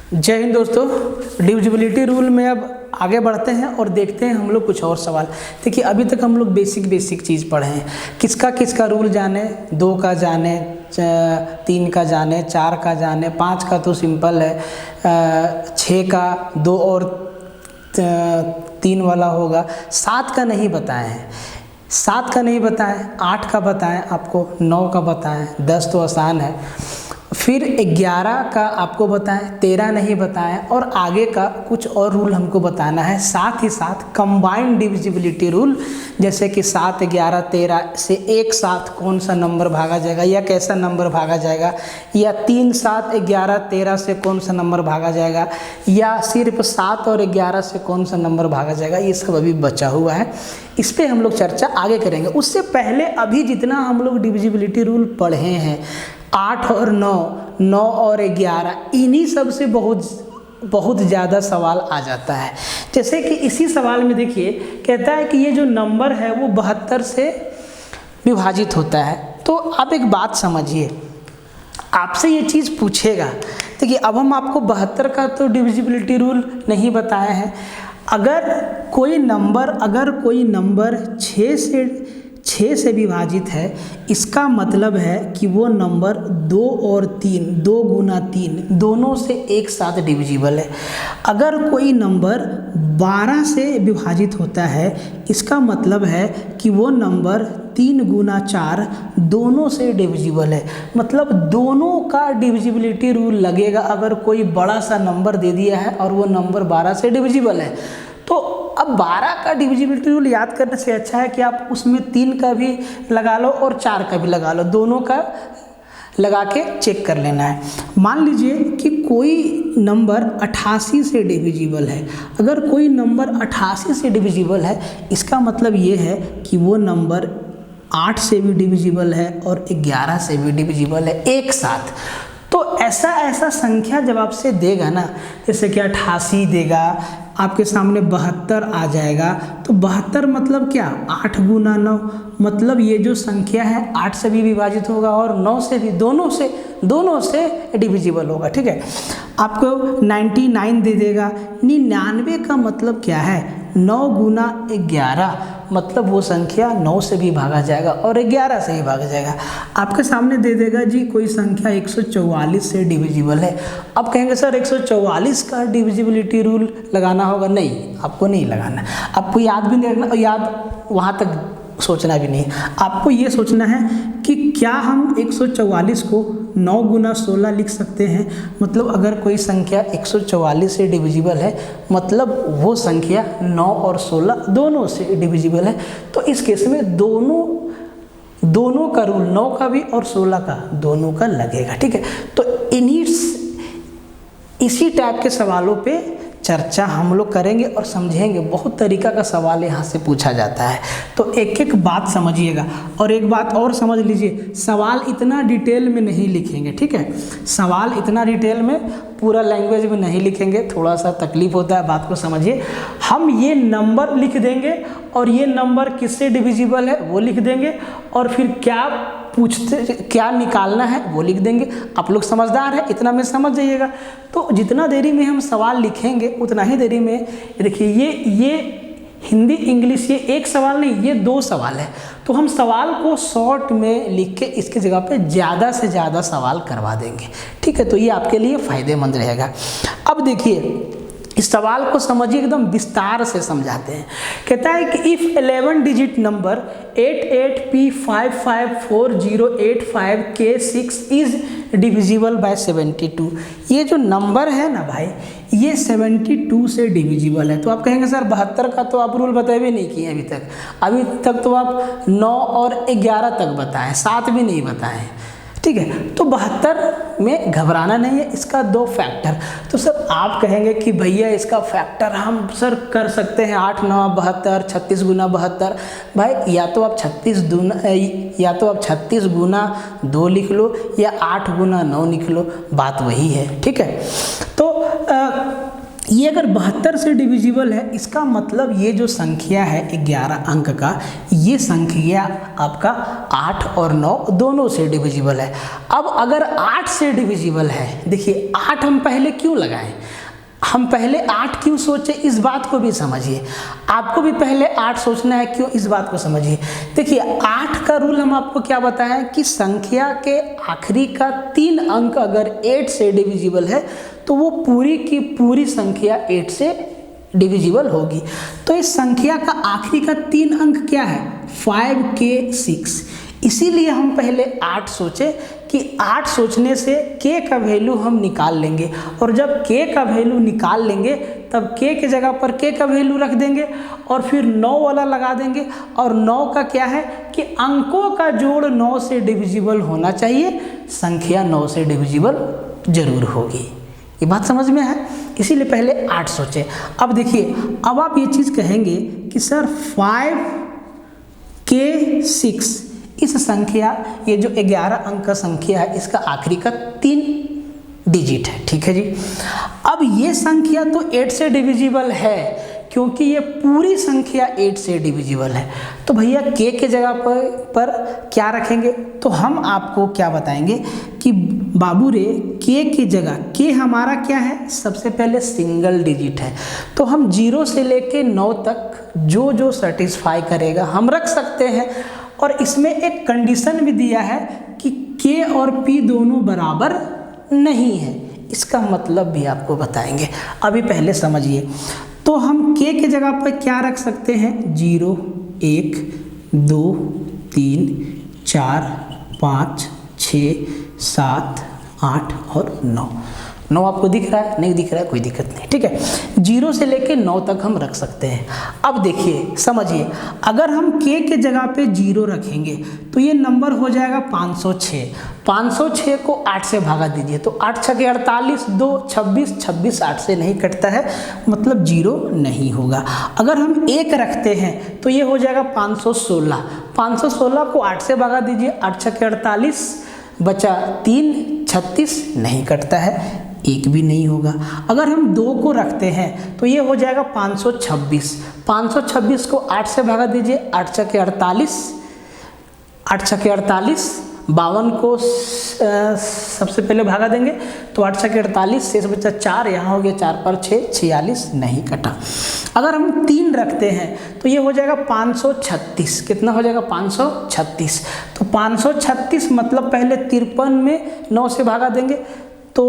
जय हिंद दोस्तों। Divisibility rule में अब आगे बढ़ते हैं और देखते हैं हम लोग कुछ और सवाल। देखिए अभी तक हम लोग बेसिक चीज़ पढ़े हैं। किसका रूल जाने, 2 का जाने, 3 का जाने, 4 का जाने, 5 का तो सिंपल है, 6 का 2 और 3 वाला होगा, 7 का नहीं बताए हैं, 7 का नहीं बताएं, 8 का बताएं आपको, 9 का बताएं, 10 तो आसान है, फिर 11 का आपको बताएं, 13 नहीं बताएं और आगे का कुछ और रूल हमको बताना है। साथ ही साथ कंबाइंड डिविजिबिलिटी रूल, जैसे कि 7, 11, 13 से एक साथ कौन सा नंबर भागा जाएगा या कैसा नंबर भागा जाएगा, या 3, 7, 11, 13 से कौन सा नंबर भागा जाएगा, या सिर्फ 7 और 11 से कौन सा नंबर भागा जाएगा, ये सब अभी बचा हुआ है। इस पर हम लोग चर्चा आगे करेंगे। उससे पहले अभी जितना हम लोग डिविजिबिलिटी रूल पढ़े हैं, 8 और 9, 9 और 11, इन्हीं सब से बहुत ज़्यादा सवाल आ जाता है। जैसे कि इसी सवाल में देखिए कहता है कि ये जो नंबर है वो 72 से विभाजित होता है। तो आप एक बात समझिए, आपसे ये चीज़ पूछेगा। देखिए अब हम आपको 72 का तो डिविजिबिलिटी रूल नहीं बताए हैं। अगर कोई नंबर 6 से विभाजित है, इसका मतलब है कि वो नंबर 2 और 3, 2 गुना 3 दोनों से एक साथ डिविजिबल है। अगर कोई नंबर 12 से विभाजित होता है, इसका मतलब है कि वो नंबर 3 गुना 4 दोनों से डिविजिबल है। मतलब दोनों का डिविजिबिलिटी रूल लगेगा अगर कोई बड़ा सा नंबर दे दिया है और वो नंबर 12 से डिविजिबल है। तो अब 12 का डिविजिबिलिटी रूल याद करने से अच्छा है कि आप उसमें 3 का भी लगा लो और 4 का भी लगा लो, दोनों का लगा के चेक कर लेना है। मान लीजिए कि कोई नंबर 88 से डिविजिबल है। अगर कोई नंबर 88 से डिविजिबल है, इसका मतलब ये है कि वो नंबर 8 से भी डिविजिबल है और 11 से भी डिविजिबल है एक साथ। तो ऐसा संख्या जब आपसे देगा ना, जैसे कि 88 देगा, आपके सामने 72 आ जाएगा, तो 72 मतलब क्या, 8 गुना 9, मतलब ये जो संख्या है 8 से भी विभाजित होगा और 9 से भी, दोनों से डिविजिबल होगा। ठीक है। आपको 99 दे देगा। 99 का मतलब क्या है, 9 गुना 11, मतलब वो संख्या 9 से भी भागा जाएगा और 11 से ही भागा जाएगा। आपके सामने दे देगा जी कोई संख्या 144 से डिविजिबल है। अब कहेंगे सर 144 का डिविजिबिलिटी रूल लगाना होगा। नहीं, आपको नहीं लगाना, आपको याद भी नहीं रखना और याद वहाँ तक सोचना भी नहीं। आपको ये सोचना है कि क्या हम 144 को 9 गुना 16 लिख सकते हैं। मतलब अगर कोई संख्या 144 से डिविजिबल है, मतलब वो संख्या 9 और 16 दोनों से डिविजिबल है। तो इस केस में दोनों का रूल, 9 का भी और 16 का, दोनों का लगेगा। ठीक है। तो इसी टाइप के सवालों पे चर्चा हम लोग करेंगे और समझेंगे। बहुत तरीका का सवाल यहाँ से पूछा जाता है, तो एक एक बात समझिएगा। और एक बात और समझ लीजिए, सवाल इतना डिटेल में नहीं लिखेंगे। ठीक है, सवाल इतना डिटेल में पूरा लैंग्वेज में नहीं लिखेंगे, थोड़ा सा तकलीफ होता है, बात को समझिए। हम ये नंबर लिख देंगे और ये नंबर किससे डिविजिबल है वो लिख देंगे, और फिर क्या निकालना है वो लिख देंगे। आप लोग समझदार हैं, इतना में समझ जाइएगा। तो जितना देरी में हम सवाल लिखेंगे उतना ही देरी में, देखिए ये हिंदी इंग्लिश, ये एक सवाल नहीं, ये 2 सवाल है। तो हम सवाल को शॉर्ट में लिख के इसके जगह पे ज़्यादा से ज़्यादा सवाल करवा देंगे। ठीक है, तो ये आपके लिए फ़ायदेमंद रहेगा। अब देखिए इस सवाल को समझिए, एकदम विस्तार से समझाते हैं। कहता है कि if 11 digit number 88P554085K6 is divisible by 72। ये जो नंबर है ना भाई, ये 72 से डिविजिबल है। तो आप कहेंगे सर 72 का तो आप रूल बताए भी नहीं किए अभी तक तो आप 9 और 11 तक बताएं, 7 भी नहीं बताएं। ठीक है, तो 72 में घबराना नहीं है, इसका 2 फैक्टर। तो सर आप कहेंगे कि भैया इसका फैक्टर हम सर कर सकते हैं 8 9 72, 36 गुना 72। भाई या तो आप 36 गुना 2 लिख लो या 8 गुना 9 लिख लो, बात वही है। ठीक है, तो ये अगर 72 से डिविजिबल है, इसका मतलब ये जो संख्या है 11 अंक का, ये संख्या आपका 8 और 9 दोनों से डिविजिबल है। अब अगर 8 से डिविजिबल है, देखिए 8 हम पहले क्यों लगाएं, हम पहले 8 क्यों सोचे, इस बात को भी समझिए। आपको भी पहले 8 सोचना है, क्यों, इस बात को समझिए। देखिए 8 का रूल हम आपको क्या बताएं कि संख्या के आखिरी का 3 अंक अगर 8 से डिविजिबल है तो वो पूरी की पूरी संख्या 8 से डिविजिबल होगी। तो इस संख्या का आखिरी का 3 अंक क्या है, 5k 6। इसीलिए हम पहले 8 सोचे कि 8 सोचने से k का वैल्यू हम निकाल लेंगे, और जब k का वैल्यू निकाल लेंगे तब k के जगह पर k का वैल्यू रख देंगे और फिर 9 वाला लगा देंगे। और 9 का क्या है कि अंकों का जोड़ 9 से डिविजिबल होना चाहिए, संख्या 9 से डिविजिबल जरूर होगी। ये बात समझ में है, इसीलिए पहले 8 सोचे। अब देखिए, अब आप ये चीज़ कहेंगे कि सर 5k 6 इस संख्या, ये जो 11 अंक का संख्या है, इसका आखिरी का 3 डिजिट है, ठीक है जी। अब ये संख्या तो 8 से डिविजिबल है, क्योंकि ये पूरी संख्या 8 से डिविजिबल है। तो भैया k के जगह पर क्या रखेंगे, तो हम आपको क्या बताएंगे कि बाबू रे k की जगह, k हमारा क्या है, सबसे पहले सिंगल डिजिट है, तो हम 0 से लेके 9 तक जो जो सेटिस्फाई करेगा हम रख सकते हैं। और इसमें एक कंडीशन भी दिया है कि k और p दोनों बराबर नहीं है, इसका मतलब भी आपको बताएंगे। अभी पहले समझिए, तो हम k के जगह पर क्या रख सकते हैं, 0 1 2 3 4 5 6 7 8 और 9। 9 आपको दिख रहा है, नहीं दिख रहा है, कोई दिक्कत नहीं, ठीक है। 0 से लेके 9 तक हम रख सकते हैं। अब देखिए समझिए, अगर हम k के जगह पे 0 रखेंगे तो ये नंबर हो जाएगा 506। 506 को 8 से भागा दीजिए, तो 8 6 के 48, 2 26, 26 8 से नहीं कटता है, मतलब 0 नहीं होगा। अगर हम 1 रखते हैं तो ये हो जाएगा 516। 516 को 8 से भागा दीजिए, 8 6 के 48, बचा 3, 36 नहीं कटता है, 1 भी नहीं होगा। अगर हम 2 को रखते हैं तो ये हो जाएगा 526। 526 को 8 से भागा दीजिए, 8 6 के 48, 8 6 के 48, 52 को सबसे पहले भागा देंगे तो 8 6 के 48, शेष बचा 4, यहाँ हो गया 4 पर 6, 46 नहीं कटा। अगर हम 3 रखते हैं तो ये हो जाएगा 536। कितना हो जाएगा, 536। तो 536 मतलब पहले 53 में 9 से भागा देंगे तो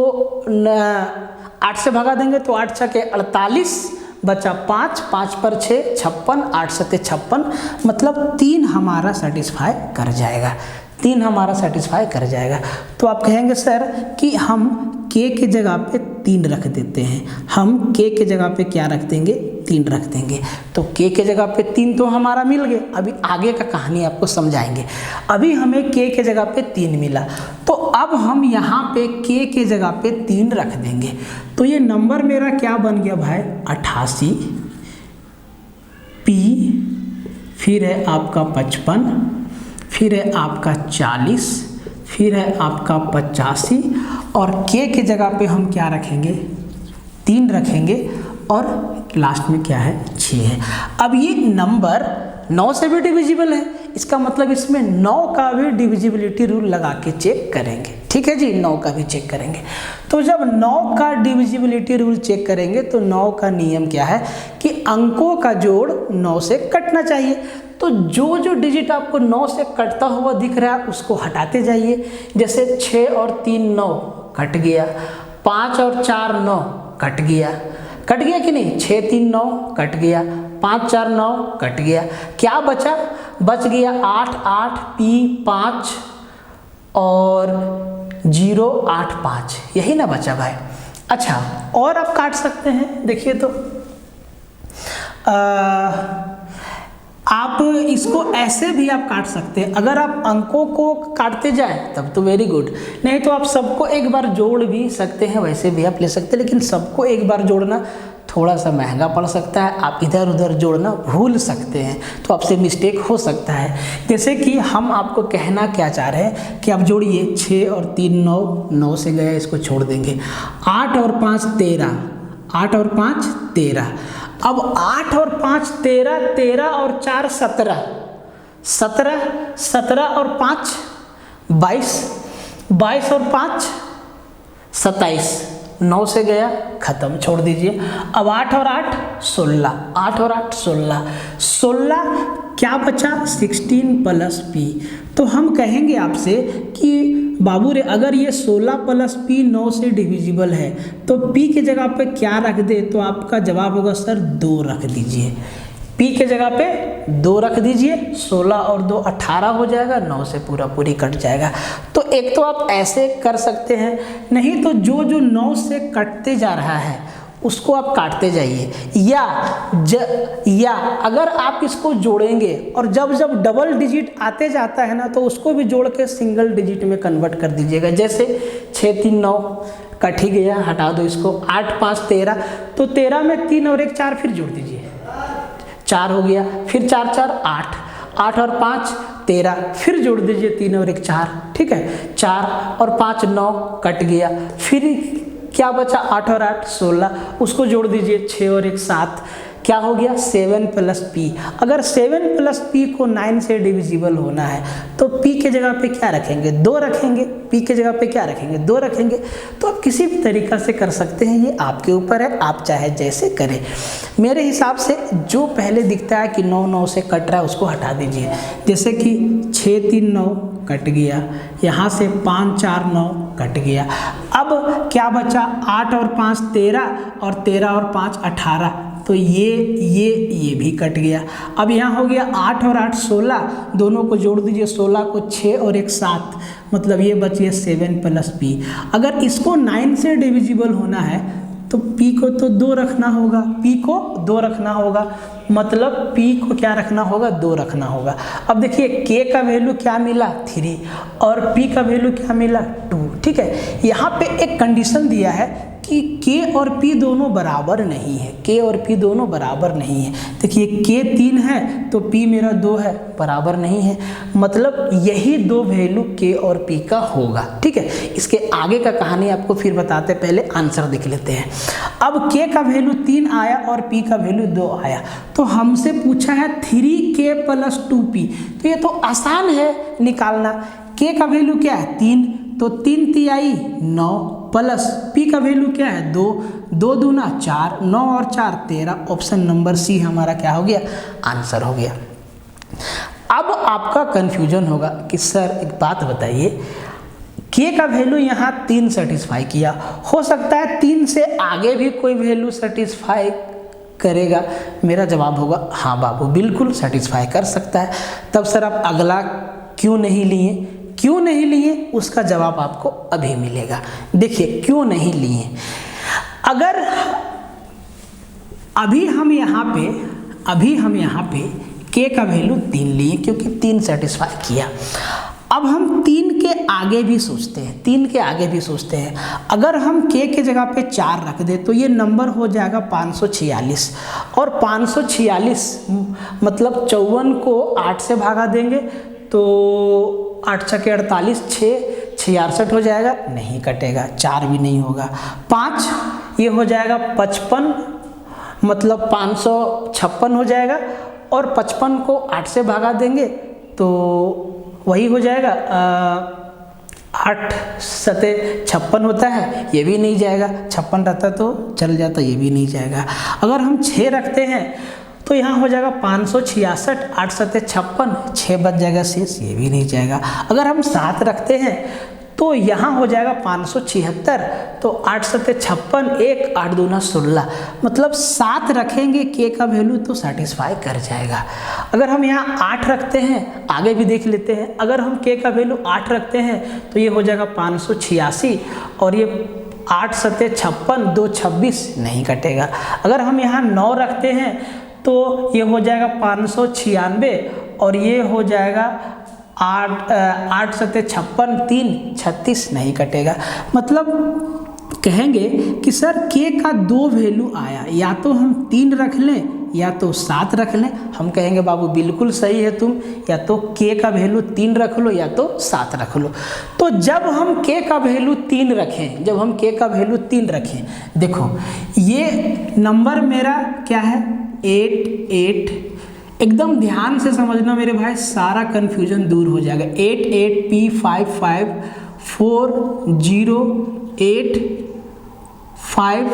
8 से भागा देंगे तो 8 6 के 48, बचा 5, 5 पर 6 56, 8 7 56, मतलब 3 हमारा सेटिस्फाई कर जाएगा, 3 हमारा सेटिस्फाई कर जाएगा। तो आप कहेंगे सर कि हम k के जगह पे 3 रख देते हैं, हम k के जगह पे क्या रख देंगे, 3 रख देंगे। तो k के जगह पे 3 तो हमारा मिल गए, अभी आगे का कहानी आपको समझाएंगे। अभी हमें k के जगह पे 3 मिला, तो अब हम यहाँ पे k के जगह पे 3 रख देंगे, तो ये नंबर मेरा क्या बन गया भाई, 88, p फिर है आपका 55, फिर है आपका 40, फिर है आपका 85, और k के जगह पे हम क्या रखेंगे, 3 रखेंगे, और लास्ट में क्या है, 6 है। अब ये नंबर 9 से भी डिविजिबल है, इसका मतलब इसमें 9 का भी डिविजिबिलिटी रूल लगा के चेक करेंगे, ठीक है जी, 9 का भी चेक करेंगे। तो जब 9 का डिविजिबिलिटी रूल चेक करेंगे तो 9 का नियम क्या है कि अंकों का जोड़ 9 से कटना चाहिए। तो जो जो डिजिट आपको 9 से कटता हुआ दिख रहा है उसको हटाते जाइए। जैसे 6 और 3 9 कट गया, 5 और 4 9 कट गया, कट गया कि नहीं, 6 3 9 कट गया, 5 4 9 कट गया, क्या बचा, बच गया 8 8 p 5 और 0 8 5, यही ना बचा भाई। अच्छा, और आप काट सकते हैं, देखिए तो आप इसको ऐसे भी आप काट सकते हैं। अगर आप अंकों को काटते जाएं तब तो वेरी गुड, नहीं तो आप सबको एक बार जोड़ भी सकते हैं, वैसे भी आप ले सकते हैं, लेकिन सबको एक बार जोड़ना थोड़ा सा महंगा पड़ सकता है, आप इधर उधर जोड़ना भूल सकते हैं, तो आपसे मिस्टेक हो सकता है। जैसे कि हम आपको कहना क्या चाह रहे हैं कि आप जोड़िए, 6 और 3 9, 9 से गया, इसको छोड़ देंगे, 8 और 5 13, 8 और 5 13। अब 8 और 5 13, 13 और 4 17, 17, 17 और 5 22, 22 और 5 27, 9 से गया खत्म, छोड़ दीजिए। अब 8 और 8 16, 8 और 8 16, 16 क्या बचा 16 प्लस p। तो हम कहेंगे आपसे कि बाबू रे अगर ये 16 प्लस p 9 से डिविजिबल है तो p की जगह पे क्या रख दे, तो आपका जवाब होगा सर 2 रख दीजिए। p के जगह पे 2 रख दीजिए, 16 और 2 18 हो जाएगा, 9 से पूरा पूरी कट जाएगा। तो एक तो आप ऐसे कर सकते हैं, नहीं तो जो जो 9 से कटते जा रहा है उसको आप काटते जाइए, या अगर आप इसको जोड़ेंगे और जब जब डबल डिजिट आते जाता है ना तो उसको भी जोड़ के सिंगल डिजिट में कन्वर्ट कर दीजिएगा। जैसे 6 3 9 कट ही गया, हटा दो इसको। 8 5 13, तो 13 में 3 और 1 4 फिर जोड़ दीजिए, 4 हो गया। फिर 4 4 8, 8 और 5 13, फिर जोड़ दीजिए 3 और 1 4, ठीक है। 4 और 5 9 कट गया, फिर क्या बचा 8 और 8 16, उसको जोड़ दीजिए 6 और 1 7, क्या हो गया 7 प्लस p। अगर 7 प्लस p को 9 से डिविजिबल होना है तो p के जगह पे क्या रखेंगे 2 रखेंगे, p के जगह पे क्या रखेंगे 2 रखेंगे। तो आप किसी भी तरीक़ा से कर सकते हैं, ये आपके ऊपर है, आप चाहे जैसे करें। मेरे हिसाब से जो पहले दिखता है कि 9 9 से कट रहा है उसको हटा दीजिए। जैसे कि 6 3 9 कट गया, यहाँ से 5 4 9 कट गया। अब क्या बचा 8 और 5 13 और 13 और 5 18, तो ये भी कट गया। अब यहाँ हो गया 8 और 8 16, दोनों को जोड़ दीजिए, 16 को 6 और 1 7, मतलब ये बच गया 7 प्लस p। अगर इसको 9 से डिविजिबल होना है तो p को तो 2 रखना होगा, p को 2 रखना होगा, मतलब p को क्या रखना होगा 2 रखना होगा। अब देखिए k का वैल्यू क्या मिला 3 और p का वैल्यू क्या मिला 2, ठीक है। यहाँ पे एक कंडीशन दिया है कि k और p दोनों बराबर नहीं है, k और p दोनों बराबर नहीं है। देखिए k 3 है तो p मेरा 2 है, बराबर नहीं है, मतलब यही 2 वैल्यू k और p का होगा, ठीक है। इसके आगे का कहानी आपको फिर बताते, पहले आंसर देख लेते हैं। अब k का वैल्यू 3 आया और p का वैल्यू 2 आया, तो हमसे पूछा है 3k प्लस 2p, तो ये तो आसान है निकालना। k का वैल्यू क्या है 3, तो 3 तिहाई 9 प्लस p का वैल्यू क्या है 2, 2 दूना 4, 9 और 4 13, ऑप्शन नंबर सी हमारा क्या हो गया आंसर हो गया। अब आपका कंफ्यूजन होगा कि सर एक बात बताइए, k का वैल्यू यहाँ 3 सेटिस्फाई किया, हो सकता है 3 से आगे भी कोई वैल्यू सेटिस्फाई करेगा। मेरा जवाब होगा हाँ बाबू बिल्कुल सेटिस्फाई कर सकता है। तब सर आप अगला क्यों नहीं लिए, क्यों नहीं लिए उसका जवाब आपको अभी मिलेगा। देखिए क्यों नहीं लिए, अगर अभी हम यहाँ पे k का वैल्यू 3 लिए क्योंकि 3 सेटिस्फाई किया। अब हम 3 के आगे भी सोचते हैं, अगर हम k के जगह पे 4 रख दे तो ये नंबर हो जाएगा 546, और 546 मतलब 54 को 8 से भागा देंगे तो 8 छके 48, 6 66 हो जाएगा, नहीं कटेगा, 4 भी नहीं होगा, 5 ये हो जाएगा 55, मतलब 556 हो जाएगा, और 55 को 8 से भागा देंगे तो वही हो जाएगा 8 सते 56 होता है, ये भी नहीं जाएगा, 56 रहता तो चल जाता, ये भी नहीं जाएगा। अगर हम 6 रखते हैं तो यहाँ हो जाएगा 566, 8 सते 56, 6 बच जाएगा शेष, ये भी नहीं जाएगा। अगर हम 7 रखते हैं तो यहाँ हो जाएगा 576, तो 8 सते 56, 1 8 दूना 16, मतलब 7 रखेंगे k का वैल्यू तो सेटिस्फाई कर जाएगा। अगर हम यहाँ 8 रखते हैं, आगे भी देख लेते हैं, अगर हम k का वैल्यू 8 रखते हैं तो ये हो जाएगा 586, और ये 8 सते 56, 2 26, नहीं कटेगा। अगर हम यहाँ 9 रखते हैं तो ये हो जाएगा 596, और ये हो जाएगा 8 सते 56, 3 36, नहीं कटेगा। मतलब कहेंगे कि सर k का 2 वैल्यू आया, या तो हम 3 रख लें या तो 7 रख लें। हम कहेंगे बाबू बिल्कुल सही है तुम, या तो k का वैल्यू 3 रख लो या तो 7 रख लो। तो जब हम k का वैल्यू 3 रखें, जब हम k का वैल्यू 3 रखें, देखो ये नंबर मेरा क्या है 8 8। एकदम ध्यान से समझना मेरे भाई, सारा कन्फ्यूजन दूर हो जाएगा। 8 8 P 5 5 4 0 8 5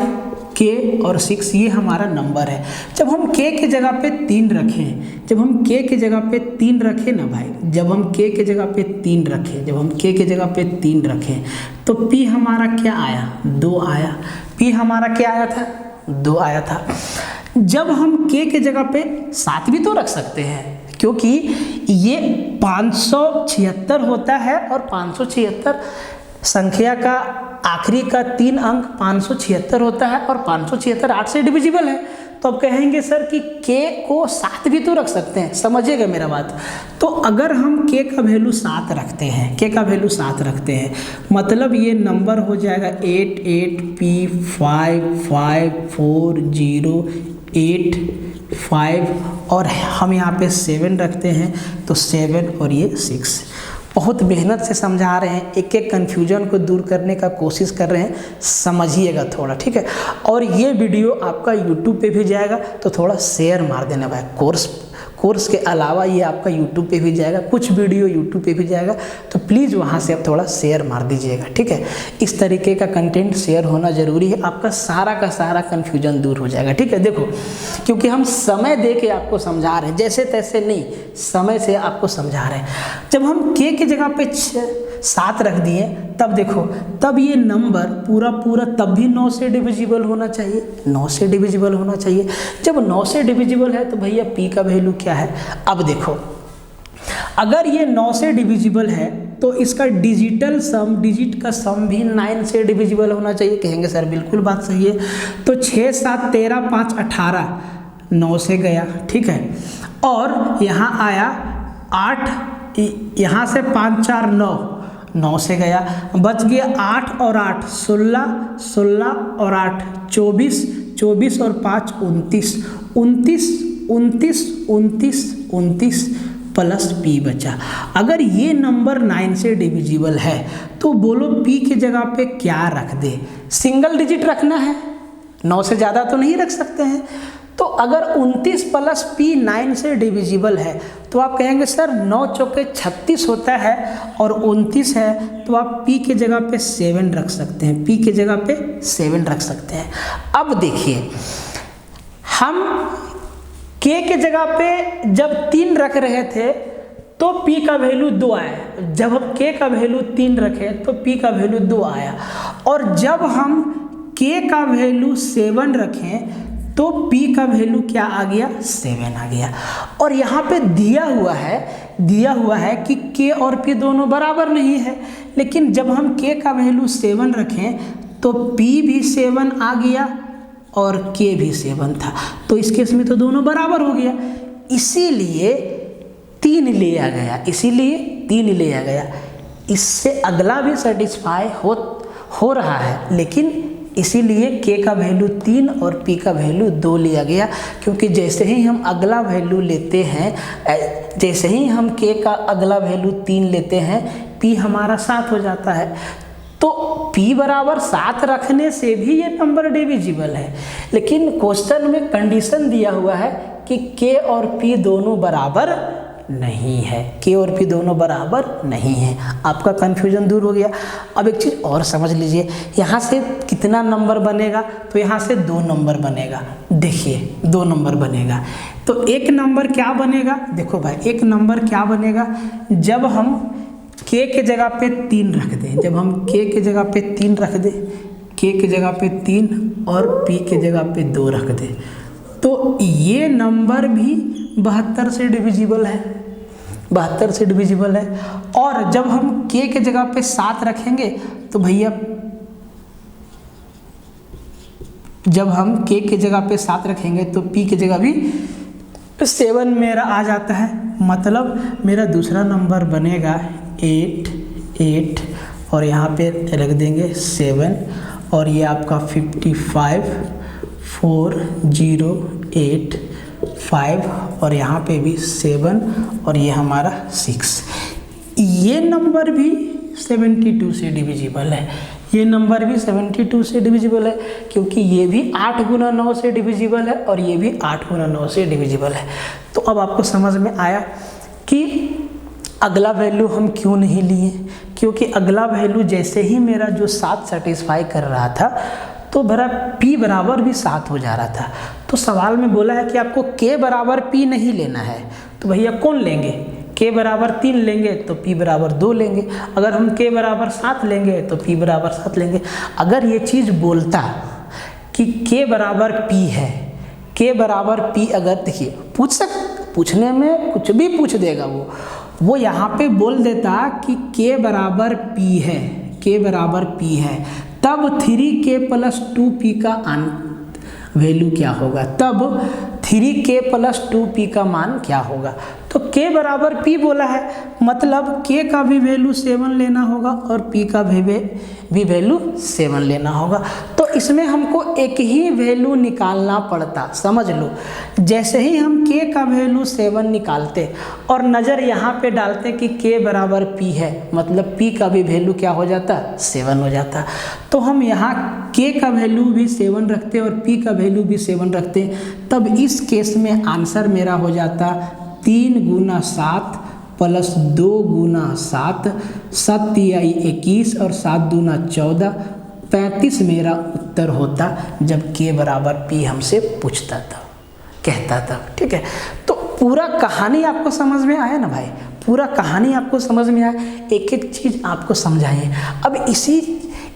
K और 6, ये हमारा नंबर है। जब हम K के जगह पे 3 रखें, जब हम K के जगह पे 3 रखें ना भाई, जब हम K के जगह पे 3 रखें, जब हम K के जगह पे 3 रखें, तो P हमारा क्या आया 2 आया। P हमारा क्या आया था 2 आया था। जब हम K के जगह पे 7 भी तो रख सकते हैं, क्योंकि ये 576 होता है और 576 संख्या का आखिरी का 3 अंक 576 होता है और 576 8 से डिविजिबल है। तो अब कहेंगे सर कि K को 7 भी तो रख सकते हैं, समझिएगा मेरा बात। तो अगर हम K का वैल्यू 7 रखते हैं, K का वैल्यू 7 रखते हैं, मतलब ये नंबर हो जाएगा 8 8 P 5 5 4 0 8 5 और हम यहाँ पे 7 रखते हैं, तो 7 और ये 6। बहुत मेहनत से समझा रहे हैं, एक एक कन्फ्यूजन को दूर करने का कोशिश कर रहे हैं, समझिएगा थोड़ा, ठीक है। और ये वीडियो आपका यूट्यूब पे भी जाएगा, तो थोड़ा शेयर मार देना भाई। कोर्स के अलावा ये आपका यूट्यूब पे भी जाएगा, कुछ वीडियो यूट्यूब पे भी जाएगा, तो प्लीज़ वहाँ से आप थोड़ा शेयर मार दीजिएगा, ठीक है। इस तरीके का कंटेंट शेयर होना ज़रूरी है, आपका सारा का सारा कन्फ्यूजन दूर हो जाएगा, ठीक है। देखो, क्योंकि हम समय दे के आपको समझा रहे हैं, जैसे तैसे नहीं, समय से आपको समझा रहे हैं। जब हम K की जगह पे 7 रख दिए, तब देखो, तब ये नंबर पूरा तब भी 9 से डिविजिबल होना चाहिए, 9 से डिविजिबल होना चाहिए। जब 9 से डिविजिबल है तो भैया P का वैल्यू क्या है। अब देखो, अगर ये 9 से डिविजिबल है तो इसका डिजिटल सम, डिजिट का सम भी 9 से डिविजिबल होना चाहिए। कहेंगे सर बिल्कुल बात सही है। तो 6 7 13 5 18 9 से गया, ठीक है। और यहाँ आया 8, यहाँ से 5 4 9 से गया, बच गया 8 और 8 16 16 और 8 24 24 और 5 29 29 29 29 29 प्लस P बचा। अगर ये नंबर 9 से डिविजिबल है तो बोलो P की जगह पे क्या रख दे। सिंगल डिजिट रखना है, 9 से ज़्यादा तो नहीं रख सकते हैं। तो अगर 29 प्लस P 9 से डिविजिबल है तो आप कहेंगे सर 9 चौके 36 होता है और 29 है, तो आप P की जगह पे 7 रख सकते हैं, P की जगह पे 7 रख सकते हैं। अब देखिए, हम K के जगह पे जब 3 रख रहे थे तो P का वैल्यू 2 आया। जब हम K का वैल्यू 3 रखे तो P का वैल्यू 2 आया। और जब हम K का वैल्यू 7 रखें तो P का वैल्यू क्या आ गया 7 आ गया। और यहाँ पे दिया हुआ है कि K और P दोनों बराबर नहीं है, लेकिन जब हम K का वैल्यू 7 रखें तो P भी 7 आ गया और K भी 7 था, तो इस केस में तो दोनों बराबर हो गया, इसीलिए 3 लिया गया, इसीलिए 3 लिया गया। इससे अगला भी सेटिस्फाई हो रहा है, लेकिन इसीलिए K का वैल्यू 3 और P का वैल्यू 2 लिया गया, क्योंकि जैसे ही हम अगला वैल्यू लेते हैं, जैसे ही हम K का अगला वैल्यू 3 लेते हैं, P हमारा 7 हो जाता है। तो P बराबर 7 रखने से भी ये नंबर डिविजिबल है, लेकिन क्वेश्चन में कंडीशन दिया हुआ है कि K और P दोनों बराबर नहीं है, K और P दोनों बराबर नहीं है। आपका कन्फ्यूजन दूर हो गया। अब एक चीज़ और समझ लीजिए, यहाँ से कितना नंबर बनेगा, तो यहाँ से 2 नंबर बनेगा। देखिए 2 नंबर बनेगा, तो एक नंबर क्या बनेगा, देखो भाई एक नंबर क्या बनेगा, जब हम K के जगह पे 3 रख दें, जब हम K के जगह पे 3 रख दें, K के जगह पे 3 और P के जगह पे 2 रख दें, तो ये नंबर भी 72 से डिविजिबल है, 72 से डिविजिबल है। और जब हम K के जगह पे 7 रखेंगे तो भैया, जब हम K के जगह पे 7 रखेंगे तो P की जगह भी 7 मेरा आ जाता है, मतलब मेरा दूसरा नंबर बनेगा 8 8 और यहाँ पे रख देंगे 7 और ये आपका 55 4 0 8 5 और यहाँ पे भी 7 और ये हमारा 6। ये नंबर भी 72 से डिविजिबल है, ये नंबर भी 72 से डिविजिबल है, क्योंकि ये भी 8 गुना 9 से डिविजिबल है और ये भी 8 गुना 9 से डिविजिबल है। तो अब आपको समझ में आया कि अगला वैल्यू हम क्यों नहीं लिए, क्योंकि अगला वैल्यू जैसे ही मेरा जो 7 सेटिस्फाई कर रहा था तो मेरा p बराबर भी 7 हो जा रहा था। तो सवाल में बोला है कि आपको k बराबर p नहीं लेना है, तो भैया कौन लेंगे, k बराबर 3 लेंगे तो p बराबर 2 लेंगे, अगर हम k बराबर 7 लेंगे तो p बराबर 7 लेंगे। अगर ये चीज़ बोलता कि k बराबर p है, k बराबर p, अगर देखिए पूछने में कुछ भी पूछ देगा वो यहाँ पे बोल देता कि k बराबर p है, k बराबर p है, तब 3k + 2p का वैल्यू क्या होगा, तब 3k + 2p का मान क्या होगा। तो k बराबर p बोला है, मतलब k का भी वैल्यू 7 लेना होगा और p का भी वैल्यू 7 लेना होगा। तो इसमें हमको एक ही वैल्यू निकालना पड़ता, समझ लो। जैसे ही हम k का वैल्यू 7 निकालते और नज़र यहाँ पे डालते कि k बराबर p है, मतलब p का भी वैल्यू क्या हो जाता, 7 हो जाता। तो हम यहाँ k का वैल्यू भी 7 रखते और p का वैल्यू भी 7 रखते, तब इस केस में आंसर मेरा हो जाता 3 × 7 + 2 × 7, 7 × 21 और 7 दूना 14, 35 मेरा उत्तर होता जब k बराबर p हमसे पूछता था, कहता था। ठीक है, तो पूरा कहानी आपको समझ में आया ना भाई, पूरा कहानी आपको समझ में आया, एक एक चीज़ आपको समझाइए। अब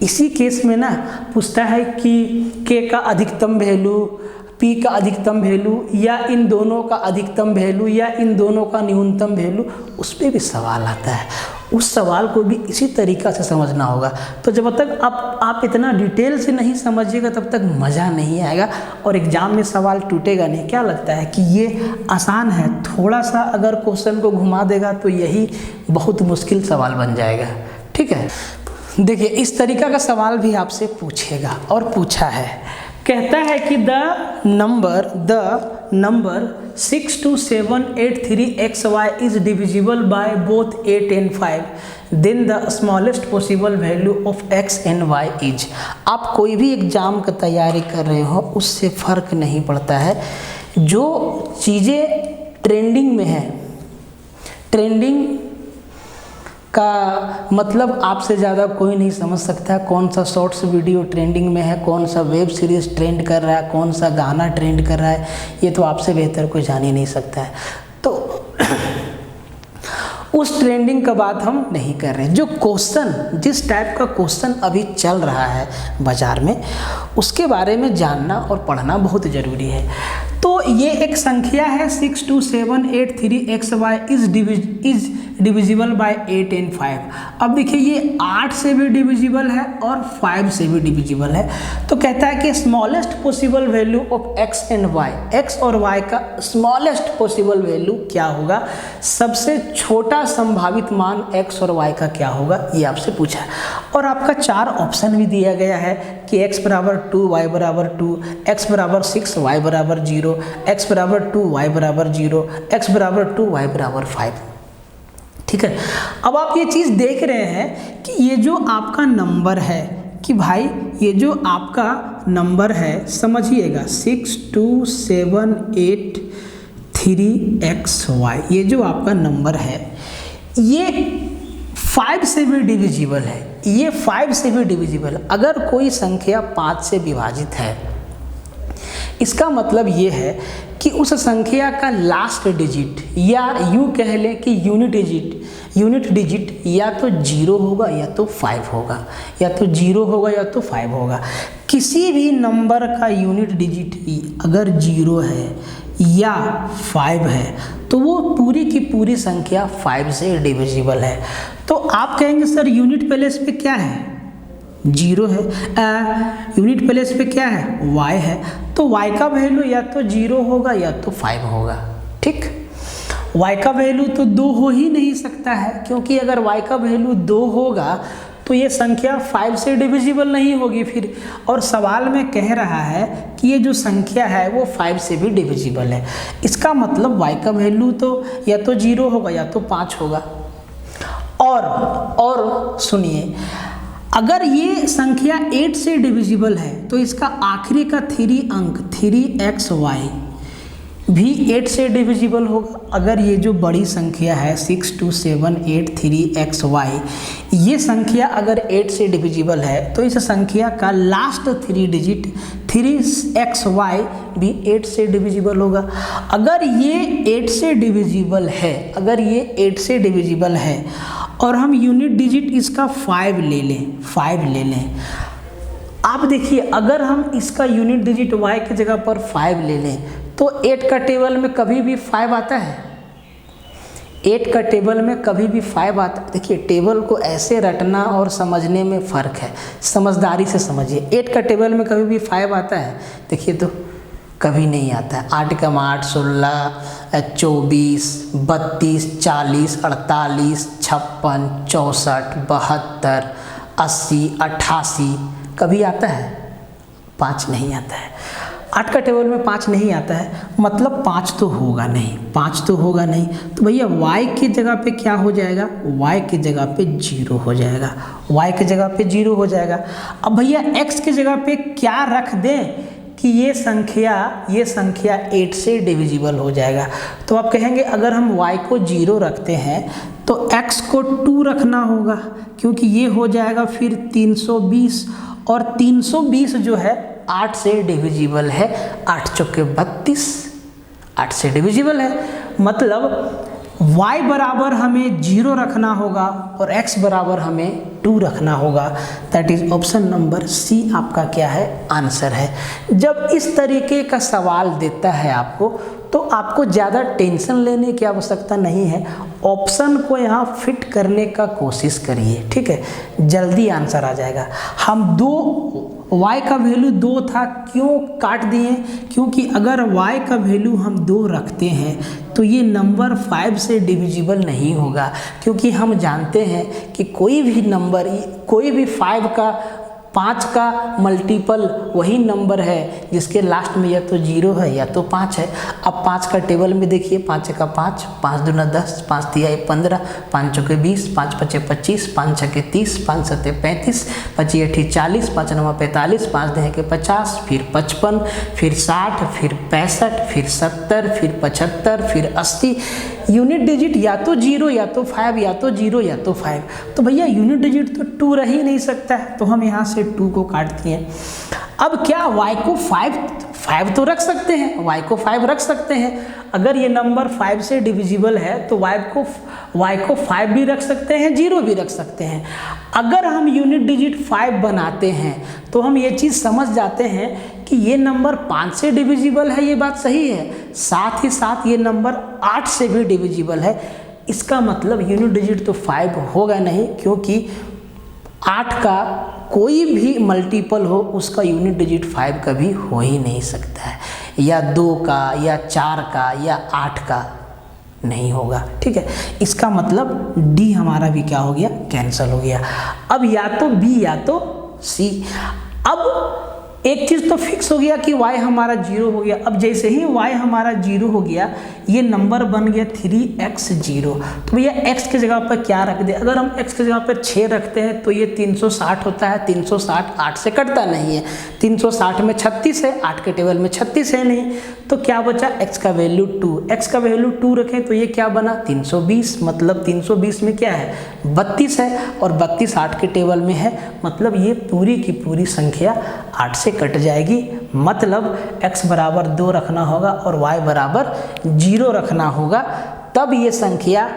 इसी केस में ना पूछता है कि k का अधिकतम वैल्यू, p का अधिकतम वैल्यू, या इन दोनों का अधिकतम वैल्यू, या इन दोनों का न्यूनतम वैल्यू, उस पर भी सवाल आता है। उस सवाल को भी इसी तरीक़ा से समझना होगा। तो जब तक आप इतना डिटेल से नहीं समझिएगा तब तक मज़ा नहीं आएगा और एग्ज़ाम में सवाल टूटेगा नहीं। क्या लगता है कि ये आसान है, थोड़ा सा अगर क्वेश्चन को घुमा देगा तो यही बहुत मुश्किल सवाल बन जाएगा। ठीक है, देखिए इस तरीक़ा का सवाल भी आपसे पूछेगा और पूछा है। कहता है कि the number 62783xy is divisible by both 8 and 5, then the smallest possible value of x and y is. आप कोई भी एग्जाम का तैयारी कर रहे हो उससे फ़र्क नहीं पड़ता है, जो चीज़ें ट्रेंडिंग में है, ट्रेंडिंग का मतलब आपसे ज़्यादा कोई नहीं समझ सकता। कौन सा शॉर्ट्स वीडियो ट्रेंडिंग में है, कौन सा वेब सीरीज़ ट्रेंड कर रहा है, कौन सा गाना ट्रेंड कर रहा है, ये तो आपसे बेहतर कोई जान ही नहीं सकता है। तो उस ट्रेंडिंग का बात हम नहीं कर रहे हैं। जो क्वेश्चन, जिस टाइप का क्वेश्चन अभी चल रहा है बाज़ार में, उसके बारे में जानना और पढ़ना बहुत ज़रूरी है। तो ये एक संख्या है 62783xy is divisible bye 8 and 5। अब देखिए ये 8 से भी डिविजिबल है और 5 से भी डिविजिबल है। तो कहता है कि smallest possible value of x and y, x और y का स्मॉलेस्ट पॉसिबल वैल्यू क्या होगा, सबसे छोटा संभावित मान x और y का क्या होगा, ये आपसे पूछा है। और आपका 4 ऑप्शन भी दिया गया है कि x बराबर 2, y बराबर 2, x बराबर 6, y बराबर 0, x बराबर 2, y बराबर 0, x बराबर 2, y बराबर 5। ठीक है, अब आप ये चीज़ देख रहे हैं कि ये जो आपका नंबर है, कि भाई ये जो आपका नंबर है, समझिएगा 62783xy, ये जो आपका नंबर है ये 5 से भी डिविजिबल है, ये 5 से भी डिविजिबल। अगर कोई संख्या 5 से विभाजित है, इसका मतलब ये है कि उस संख्या का लास्ट डिजिट, या यूँ कह लें कि यूनिट डिजिट या तो 0 होगा या तो 5 होगा, या तो 0 होगा या तो 5 होगा। किसी भी नंबर का यूनिट डिजिट अगर 0 है या 5 है तो वो पूरी की पूरी संख्या 5 से डिविजिबल है। तो आप कहेंगे सर यूनिट प्लेस पे क्या है, 0 है, यूनिट प्लेस पे क्या है, y है, तो y का वैल्यू या तो 0 होगा या तो 5 होगा। ठीक, y का वैल्यू तो 2 हो ही नहीं सकता है, क्योंकि अगर y का वैल्यू 2 होगा तो ये संख्या 5 से डिविजिबल नहीं होगी फिर। और सवाल में कह रहा है कि ये जो संख्या है वो 5 से भी डिविजिबल है, इसका मतलब y का वैल्यू तो या तो 0 होगा या तो 5 होगा। और सुनिए, अगर ये संख्या 8 से डिविजिबल है तो इसका आखिरी का 3 अंक 3xy भी 8 से डिविजिबल होगा। अगर ये जो बड़ी संख्या है 62783xy, ये संख्या अगर 8 से डिविजिबल है तो इस संख्या का लास्ट 3 डिजिट 3xy भी 8 से डिविजिबल होगा। अगर ये 8 से डिविजिबल है, अगर ये 8 से डिविजिबल है और हम यूनिट डिजिट इसका 5 ले लें, आप देखिए अगर हम इसका यूनिट डिजिट y की जगह पर 5 ले लें तो 8 का टेबल में कभी भी 5 आता है, 8 का टेबल में कभी भी 5 आता है। देखिए टेबल को ऐसे रटना और समझने में फ़र्क है, समझदारी से समझिए। 8 का टेबल में कभी भी 5 आता है, देखिए तो कभी नहीं आता है। 8 का 8 16 24 32 40 48 56 64 72 80 88 कभी आता है? 5 नहीं आता है। 8 का टेबल में 5 नहीं आता है, मतलब 5 तो होगा नहीं, 5 तो होगा नहीं। तो भैया y की जगह पे क्या हो जाएगा? y की जगह पे 0 हो जाएगा, y की जगह पे 0 हो जाएगा। अब भैया x की जगह पे क्या रख दें कि ये संख्या 8 से डिविजिबल हो जाएगा। तो आप कहेंगे अगर हम y को 0 रखते हैं तो x को 2 रखना होगा, क्योंकि ये हो जाएगा फिर 320, और 320 जो है 8 से डिविजिबल है। 8 चौके 32, 8 से डिविजिबल है, मतलब y बराबर हमें 0 रखना होगा और x बराबर हमें 2 रखना होगा। That is option number C आपका क्या है? आंसर है। जब इस तरीके का सवाल देता है आपको तो आपको ज़्यादा टेंशन लेने की आवश्यकता नहीं है, ऑप्शन को यहाँ फिट करने का कोशिश करिए, ठीक है, जल्दी आंसर आ जाएगा। हम y का वैल्यू 2 था, क्यों काट दिए? क्योंकि अगर y का वैल्यू हम 2 रखते हैं तो ये नंबर 5 से डिविजिबल नहीं होगा, क्योंकि हम जानते हैं कि कोई भी नंबर, कोई भी 5 का मल्टीपल वही नंबर है जिसके लास्ट में या तो 0 है या तो 5 है। अब 5 का टेबल में देखिए, 5 का 5, 5 दूना 10, 5 तिया 15, 5 चौके 20, 5 पचे 25, 5 छके 30, 5 सते 35, 5 अठी 40, 5 नवा 45, 5 दहे के 50, फिर 55, फिर 60, फिर 65, फिर 70, फिर 75, फिर 80। यूनिट डिजिट या तो 0 या तो 5, या तो 0 या तो 5। तो भैया यूनिट डिजिट तो 2 रह ही नहीं सकता है, तो हम यहाँ से 2 को काट दिए। अब क्या y को 5 तो रख सकते हैं, y को 5 रख सकते हैं। अगर ये नंबर 5 से डिविजिबल है तो y को 5 भी रख सकते हैं, 0 भी रख सकते हैं। अगर हम यूनिट डिजिट 5 बनाते हैं तो हम ये चीज़ समझ जाते हैं कि ये नंबर 5 से डिविजिबल है, ये बात सही है। साथ ही साथ ये नंबर 8 से भी डिविजिबल है। इसका मतलब यूनिट डिजिट तो 5 होगा नहीं, क्योंकि 8 का कोई भी मल्टीपल हो उसका यूनिट डिजिट 5 कभी हो ही नहीं सकता है, या 2 का या 4 का या 8 का नहीं होगा, ठीक है। इसका मतलब डी हमारा भी क्या हो गया? कैंसिल हो गया। अब या तो बी या तो सी। अब एक चीज़ तो फिक्स हो गया कि y हमारा 0 हो गया। अब जैसे ही y हमारा 0 हो गया, ये नंबर बन गया 3x0। तो भैया x की जगह पर क्या रख दे? अगर हम x की जगह पर 6 रखते हैं तो ये 360 होता है। 360 8 से कटता नहीं है, 360 में 36 है, 8 के टेबल में 36 है नहीं, तो क्या बचा? x का वैल्यू 2। x का वैल्यू 2 रखें तो ये क्या बना? 320। मतलब 320 में क्या है? 32 है, और 32 8 के टेबल में है, मतलब ये पूरी की पूरी संख्या 8 से कट जाएगी। मतलब x बराबर 2 रखना होगा और y बराबर 0 रखना होगा, तब ये संख्या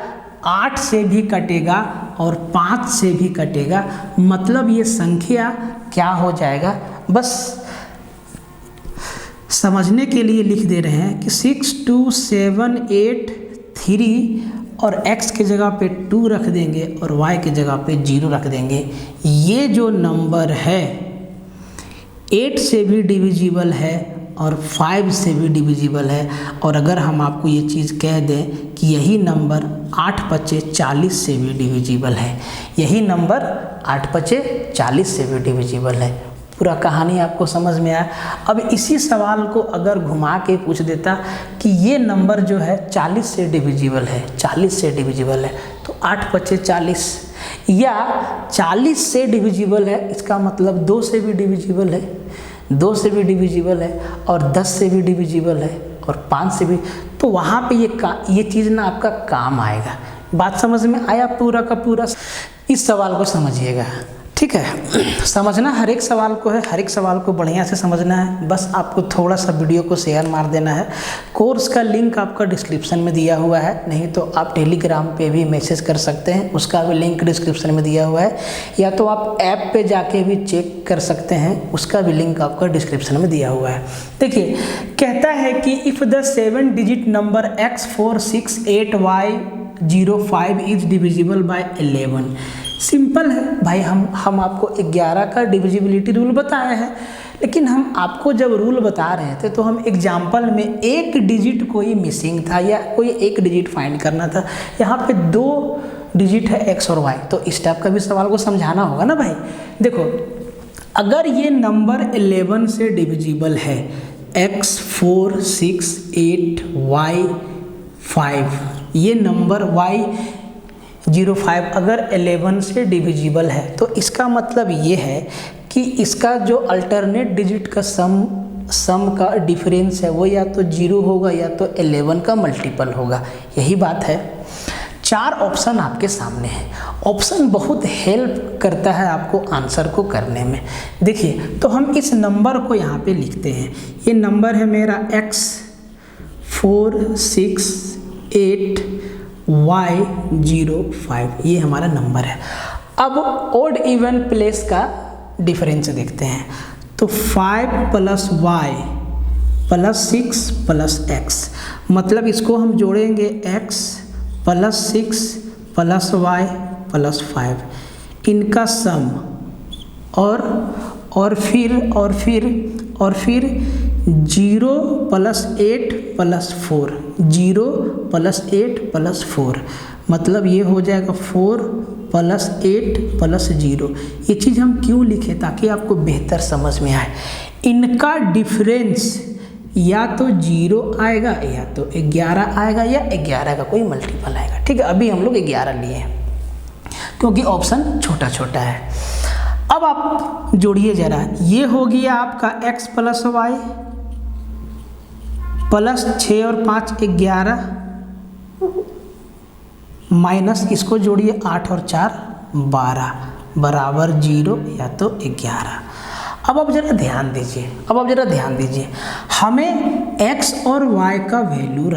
8 से भी कटेगा और 5 से भी कटेगा। मतलब ये संख्या क्या हो जाएगा? बस समझने के लिए लिख दे रहे हैं कि 62783 और x की जगह पे 2 रख देंगे और y की जगह पे 0 रख देंगे। ये जो नंबर है 8 से भी डिविजिबल है और 5 से भी डिविजिबल है। और अगर हम आपको ये चीज़ कह दें कि यही नंबर 8 पचे 40 से भी डिविजिबल है, यही नंबर 8 पचे 40 से भी डिविजिबल है। पूरा कहानी आपको समझ में आया। अब इसी सवाल को अगर घुमा के पूछ देता कि ये नंबर जो है 40 से डिविजिबल है, 40 से डिविजिबल है, तो 8 पचे 40 या 40 से डिविजिबल है, इसका मतलब 2 से भी डिविजिबल है, 2 से भी डिविजिबल है, और 10 से भी डिविजिबल है, और 5 से भी। तो वहाँ पे ये चीज़ ना आपका काम आएगा। बात समझ में आया पूरा का पूरा? इस सवाल को समझिएगा, ठीक है। समझना हर एक सवाल को है, हर एक सवाल को बढ़िया से समझना है। बस आपको थोड़ा सा वीडियो को शेयर मार देना है। कोर्स का लिंक आपका डिस्क्रिप्शन में दिया हुआ है, नहीं तो आप टेलीग्राम पे भी मैसेज कर सकते हैं, उसका भी लिंक डिस्क्रिप्शन में दिया हुआ है, या तो आप ऐप पे जाके भी चेक कर सकते हैं, उसका भी लिंक आपका डिस्क्रिप्शन में दिया हुआ है। देखिए, कहता है कि if the 7 digit number x468y05 is divisible bye 11। Simple है भाई, हम आपको 11 का डिविजिबिलिटी रूल बताए हैं, लेकिन हम आपको जब रूल बता रहे थे तो हम एग्जाम्पल में एक डिजिट कोई मिसिंग था या कोई एक डिजिट फाइंड करना था। यहाँ पे 2 डिजिट है x और y, तो इस टाइप का भी सवाल को समझाना होगा ना भाई। देखो, अगर ये नंबर 11 से डिविजिबल है, x468y5, ये नंबर y05 अगर 11 से डिविजिबल है, तो इसका मतलब ये है कि इसका जो अल्टरनेट डिजिट का सम का डिफरेंस है वो या तो 0 होगा या तो 11 का मल्टीपल होगा। यही बात है। 4 ऑप्शन आपके सामने हैं। ऑप्शन बहुत हेल्प करता है आपको आंसर को करने में। देखिए, तो हम इस नंबर को यहाँ पे लिखते हैं। ये नंबर है मेरा x468y05, ये हमारा नंबर है। अब ओड इवन प्लेस का डिफरेंस देखते हैं, तो 5 + y + 6 + x, मतलब इसको हम जोड़ेंगे x + 6 + y + 5, इनका सम, और फिर 0 + 8 + 4, 0 + 8 + 4, मतलब ये हो जाएगा 4 + 8 + 0। ये चीज़ हम क्यों लिखे? ताकि आपको बेहतर समझ में आए। इनका डिफरेंस या तो 0 आएगा या तो 11 आएगा या 11 का कोई मल्टीपल आएगा। ठीक है, अभी हम लोग 11 लिए हैं क्योंकि ऑप्शन छोटा छोटा है। अब आप जोड़िए जरा, ये हो गया आपका x + y प्लस 6 और 5 11, माइनस इसको जोड़िए 8 और 4 12 बराबर 0 या तो 11। अब आप जरा ध्यान दीजिए, हमें x और y का वैल्यू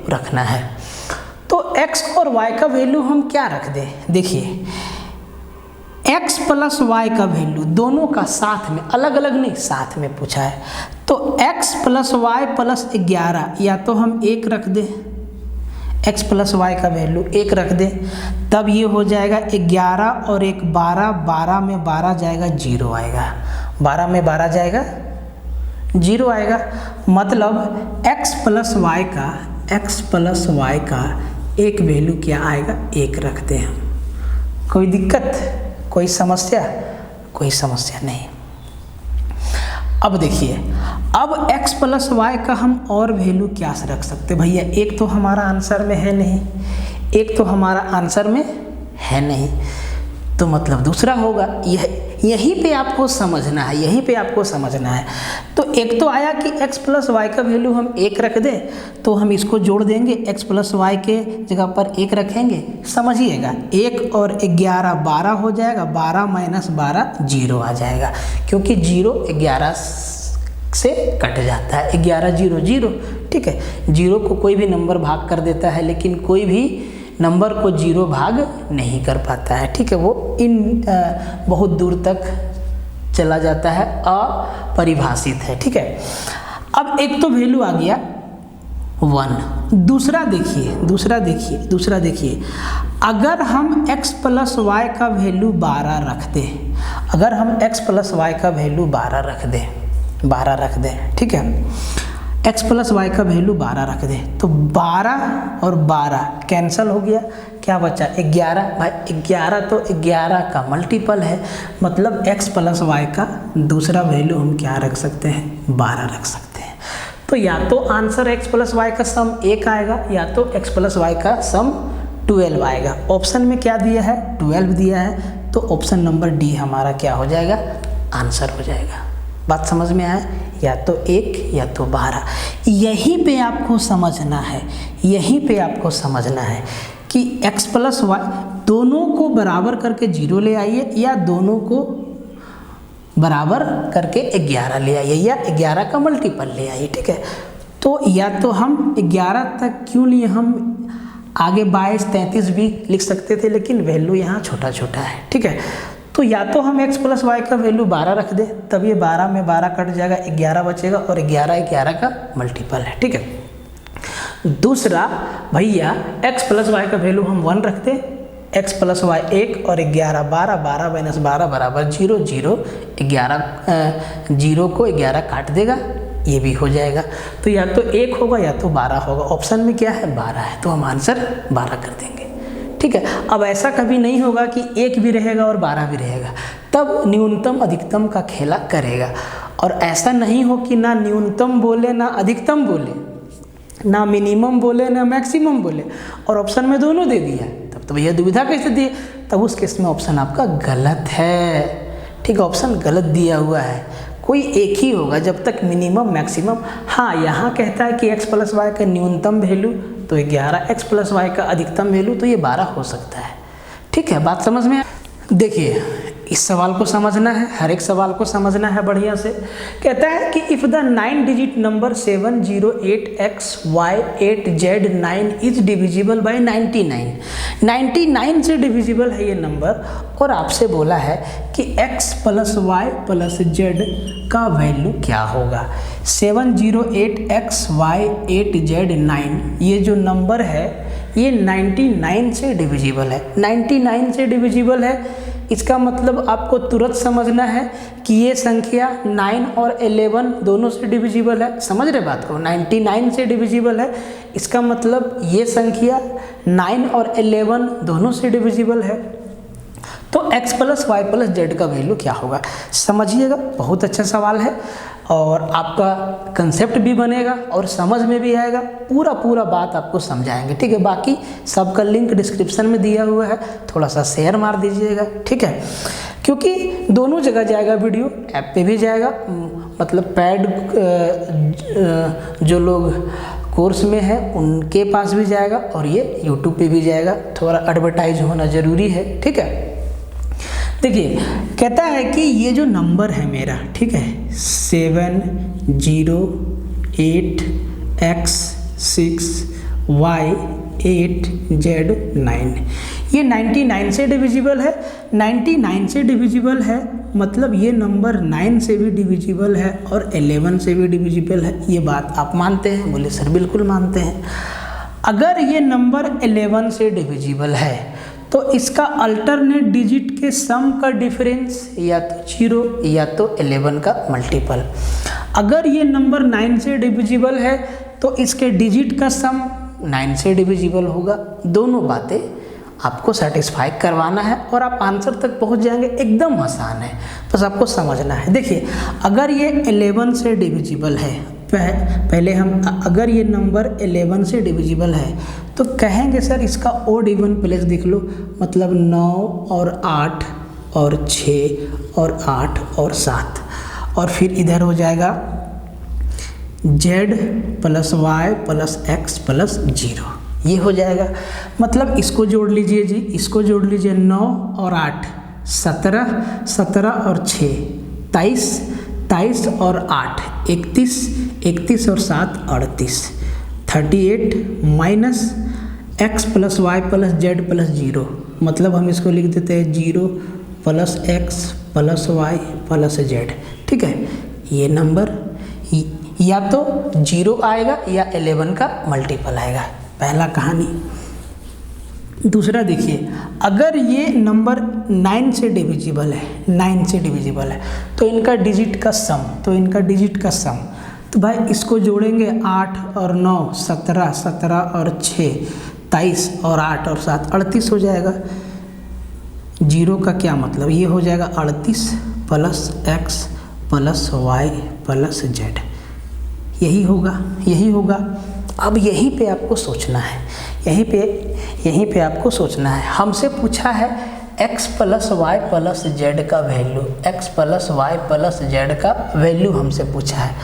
रखना है, तो x और y का वैल्यू हम क्या रख दें? देखिए, x + y का वैल्यू दोनों का साथ में, अलग अलग नहीं, साथ में पूछा है, तो x + y + 11 या तो हम 1 रख दें, x + y का वैल्यू 1 रख दें, तब ये हो जाएगा 11 और 1 12, 12 में 12 जाएगा 0 आएगा, 12 में 12 जाएगा 0 आएगा। मतलब x + y का एक वैल्यू क्या आएगा? 1 रखते हैं हम। कोई दिक्कत, कोई समस्या नहीं। अब देखिए, अब x + y का हम और वैल्यू क्या से रख सकते भैया? एक तो हमारा आंसर में है नहीं, तो मतलब दूसरा होगा। यहीं पे आपको समझना है। तो एक तो आया कि x + y का वैल्यू हम 1 रख दें, तो हम इसको जोड़ देंगे, x + y के जगह पर 1 रखेंगे। समझिएगा, 1 और 11 12 हो जाएगा, 12 - 12 0 आ जाएगा, क्योंकि 0 11 से कट जाता है, 11 0 0। ठीक है, 0 को कोई भी नंबर भाग कर देता है, लेकिन कोई भी नंबर को 0 भाग नहीं कर पाता है। ठीक है, वो बहुत दूर तक चला जाता है, अपरिभाषित है। ठीक है, अब एक तो वैल्यू आ गया 1। दूसरा देखिए अगर हम x प्लस वाई का वैल्यू 12 रख दें, अगर हम x प्लस वाई का वैल्यू 12 रख दें, ठीक है, x प्लस वाई का वैल्यू 12 रख दें, तो 12 और 12 कैंसिल हो गया, क्या बचा 11। भाई 11 तो 11 का मल्टीपल है, मतलब x प्लस वाई का दूसरा वैल्यू हम क्या रख सकते हैं, 12 रख सकते हैं। तो या तो आंसर x प्लस वाई का सम 1 आएगा, या तो x प्लस वाई का सम 12 आएगा। ऑप्शन में क्या दिया है, 12 दिया है, तो ऑप्शन नंबर डी हमारा क्या हो जाएगा, आंसर हो जाएगा। बात समझ में आया, या तो 1 या तो 12। यहीं पे आपको समझना है कि x प्लस वाई दोनों को बराबर करके 0 ले आइए, या दोनों को बराबर करके 11 ले आइए, या 11 का मल्टीपल ले आइए, ठीक है। तो या तो हम 11 तक क्यों लिए, हम आगे 22, 33 भी लिख सकते थे, लेकिन वैल्यू यहाँ छोटा है, ठीक है। तो या तो हम x प्लस वाई का वैल्यू 12 रख दें, तब ये 12 में 12 कट जाएगा, 11 बचेगा, और 11 का मल्टीपल है, ठीक है। दूसरा भैया x प्लस वाई का वैल्यू हम 1 रख दें, x प्लस वाई 1 और 11, 12 माइनस 12 बराबर 0, 0 को 11 काट देगा, ये भी हो जाएगा। तो या तो 1 होगा या तो 12 होगा। ऑप्शन में क्या है, 12 है, तो हम आंसर 12 कर देंगे, ठीक है। अब ऐसा कभी नहीं होगा कि 1 भी रहेगा और 12 भी रहेगा, तब न्यूनतम अधिकतम का खेला करेगा। और ऐसा नहीं हो कि ना न्यूनतम बोले ना अधिकतम बोले, ना मिनिमम बोले ना मैक्सिमम बोले, और ऑप्शन में दोनों दे दिया, तब तो भैया दुविधा कैसे दी, तब उस केस में ऑप्शन आपका गलत है, ठीक है। ऑप्शन गलत दिया हुआ है, कोई एक ही होगा जब तक मिनिमम मैक्सिमम। हाँ, यहाँ कहता है कि x प्लस वाई का न्यूनतम वैल्यू तो 11, x प्लस वाई का अधिकतम वैल्यू तो ये 12 हो सकता है, ठीक है। बात समझ में। देखिए इस सवाल को समझना है, हर एक सवाल को समझना है बढ़िया से। कहता है कि if the 9 digit number 708XY8Z9 is divisible bye 99 से डिविजिबल है ये नंबर, और आपसे बोला है कि x plus Y plus Z का वैल्यू क्या होगा। 708XY8Z9 ये जो नंबर है ये 99 से डिविजिबल है, 99 से डिविजिबल है। इसका मतलब आपको तुरंत समझना है कि ये संख्या 9 और 11 दोनों से डिविजिबल है। समझ रहे बात को, 99 से डिविजिबल है, इसका मतलब ये संख्या 9 और 11 दोनों से डिविजिबल है। तो x plus Y plus Z का वैल्यू क्या होगा, समझिएगा। बहुत अच्छा सवाल है, और आपका कंसेप्ट भी बनेगा और समझ में भी आएगा, पूरा बात आपको समझाएंगे, ठीक है। बाकी सबका लिंक डिस्क्रिप्शन में दिया हुआ है, थोड़ा सा शेयर मार दीजिएगा, ठीक है, क्योंकि दोनों जगह जाएगा वीडियो, ऐप पे भी जाएगा, मतलब पैड जो लोग कोर्स में है उनके पास भी जाएगा, और ये यूट्यूब पे भी जाएगा। थोड़ा एडवर्टाइज होना ज़रूरी है, ठीक है। देखिए कहता है कि ये जो नंबर है मेरा, ठीक है, 708X6Y8Z9, ये 99 से डिविजिबल है। 99 से डिविजिबल है मतलब ये नंबर 9 से भी डिविजिबल है और 11 से भी डिविजिबल है। ये बात आप मानते हैं? बोले सर बिल्कुल मानते हैं। अगर ये नंबर 11 से डिविजिबल है तो इसका अल्टरनेट डिजिट के सम का डिफरेंस या तो 0 या तो 11 का मल्टीपल। अगर ये नंबर 9 से डिविजिबल है तो इसके डिजिट का सम 9 से डिविजिबल होगा। दोनों बातें आपको सेटिस्फाई करवाना है और आप आंसर तक पहुंच जाएंगे। एकदम आसान है, बस आपको समझना है। देखिए अगर ये 11 से डिविजिबल है, पहले हम अगर ये नंबर 11 से डिविजिबल है तो कहेंगे सर इसका ओड इवन प्लेस देख लो, मतलब 9 और 8 और 6 और 8 और 7, और फिर इधर हो जाएगा z plus Y plus X plus 0, ये हो जाएगा। मतलब इसको जोड़ लीजिए जी, इसको जोड़ लीजिए, 9 और 8 17, 17 और 6 23, 23 और 8 31, 31 और 7 38, 38 minus x plus Y plus Z plus 0, मतलब हम इसको लिख देते हैं 0 plus X plus Y plus Z. ठीक है, ये नंबर या तो 0 आएगा या 11 का मल्टीपल आएगा, पहला कहानी। दूसरा देखिए, अगर ये नंबर 9 से डिविजिबल है, 9 से डिविजिबल है तो इनका डिजिट का सम, तो भाई इसको जोड़ेंगे 8 और 9 17, 17 और 6 23 और 8 और 7 38 हो जाएगा। 0 का क्या मतलब, ये हो जाएगा 38 plus x plus y plus z, यही होगा। अब यहीं पे आपको सोचना है, यहीं पे आपको सोचना है। हमसे पूछा है x plus Y plus Z का value, x plus Y plus Z का वैल्यू हमसे पूछा है।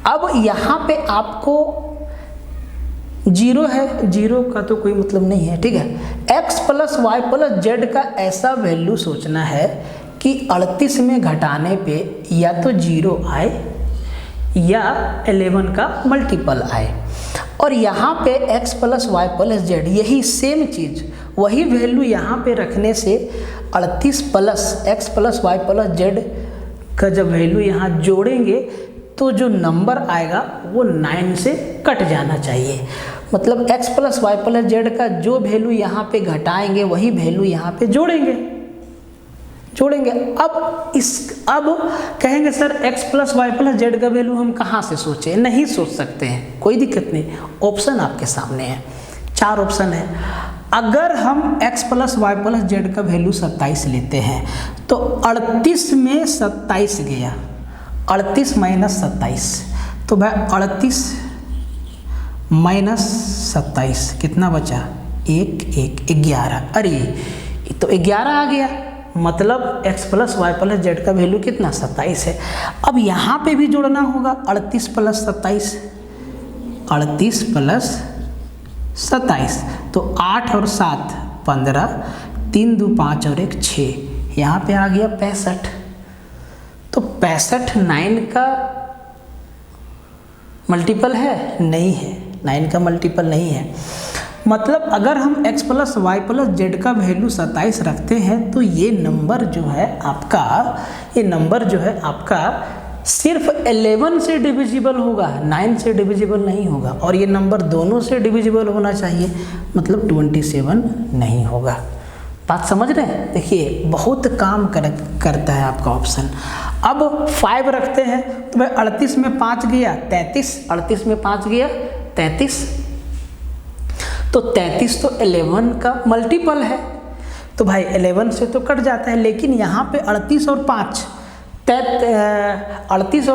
अब यहाँ पे आपको 0 है, 0 का तो कोई मतलब नहीं है, ठीक है। x plus Y plus Z का ऐसा वैल्यू सोचना है कि 38 में घटाने पे या तो 0 आए या 11 का मल्टीपल आए। और यहाँ पे x plus Y plus Z, यही सेम चीज़, वही वैल्यू यहाँ पे रखने से 38 plus x plus Y plus Z का जब वैल्यू यहाँ जोड़ेंगे तो जो नंबर आएगा वो 9 से कट जाना चाहिए। मतलब x plus Y plus Z का जो वैल्यू यहाँ पे घटाएंगे वही वैल्यू यहाँ पे जोड़ेंगे। अब कहेंगे sir x plus Y plus Z का वैल्यू हम कहाँ से सोचें, नहीं सोच सकते हैं, कोई दिक्कत नहीं। ऑप्शन आपके सामने है, 4 ऑप्शन है। अगर हम x plus Y plus Z का वैल्यू 27 लेते हैं तो 38 में 27 गया, 38 माइनस 27, तो भाई 38 माइनस 27 कितना बचा, 1 1 11। अरे तो 11 आ गया, मतलब x plus Y plus Z का वैल्यू कितना, 27 है। अब यहाँ पे भी जोड़ना होगा 38 प्लस 27, 38 प्लस 27, तो 8 और 7 15, 3 2 5 और 1 6, यहाँ पे आ गया 65। तो 65 9 का मल्टीपल है, नहीं है, 9 का मल्टीपल नहीं है। मतलब अगर हम x plus Y plus Z का वैल्यू 27 रखते हैं तो ये नंबर जो है आपका सिर्फ 11 से डिविजिबल होगा, 9 से डिविजिबल नहीं होगा। और ये नंबर दोनों से डिविजिबल होना चाहिए, मतलब 27 नहीं होगा। बात समझ रहे हैं? देखिए बहुत काम करता है आपका ऑप्शन। अब 5 रखते हैं तो भाई 38 में 5 गया 33, 38 में 5 गया 33, तो 33 तो 11 का मल्टीपल है, तो भाई 11 से तो कट जाता है। लेकिन यहाँ पे 38 और 5 43,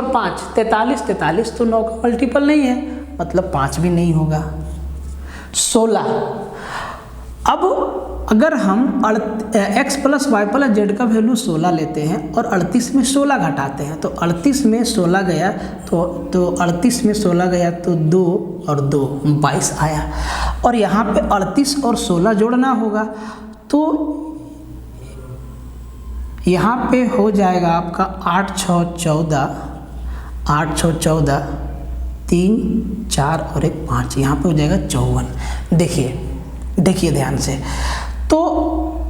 43 तो 9 का मल्टीपल नहीं है, मतलब 5 भी नहीं होगा। 16, अब अगर हम x plus Y plus Z का वैल्यू 16 लेते हैं और 38 में 16 घटाते हैं तो 38 में 16 गया तो 38 में 16 गया तो 2 और 2 22 आया। और यहाँ पे 38 और 16 जोड़ना होगा तो यहाँ पे हो जाएगा आपका 8 6 14, 8 6 14, 3 4 और 1 5, यहाँ पे हो जाएगा 54। देखिए ध्यान से, तो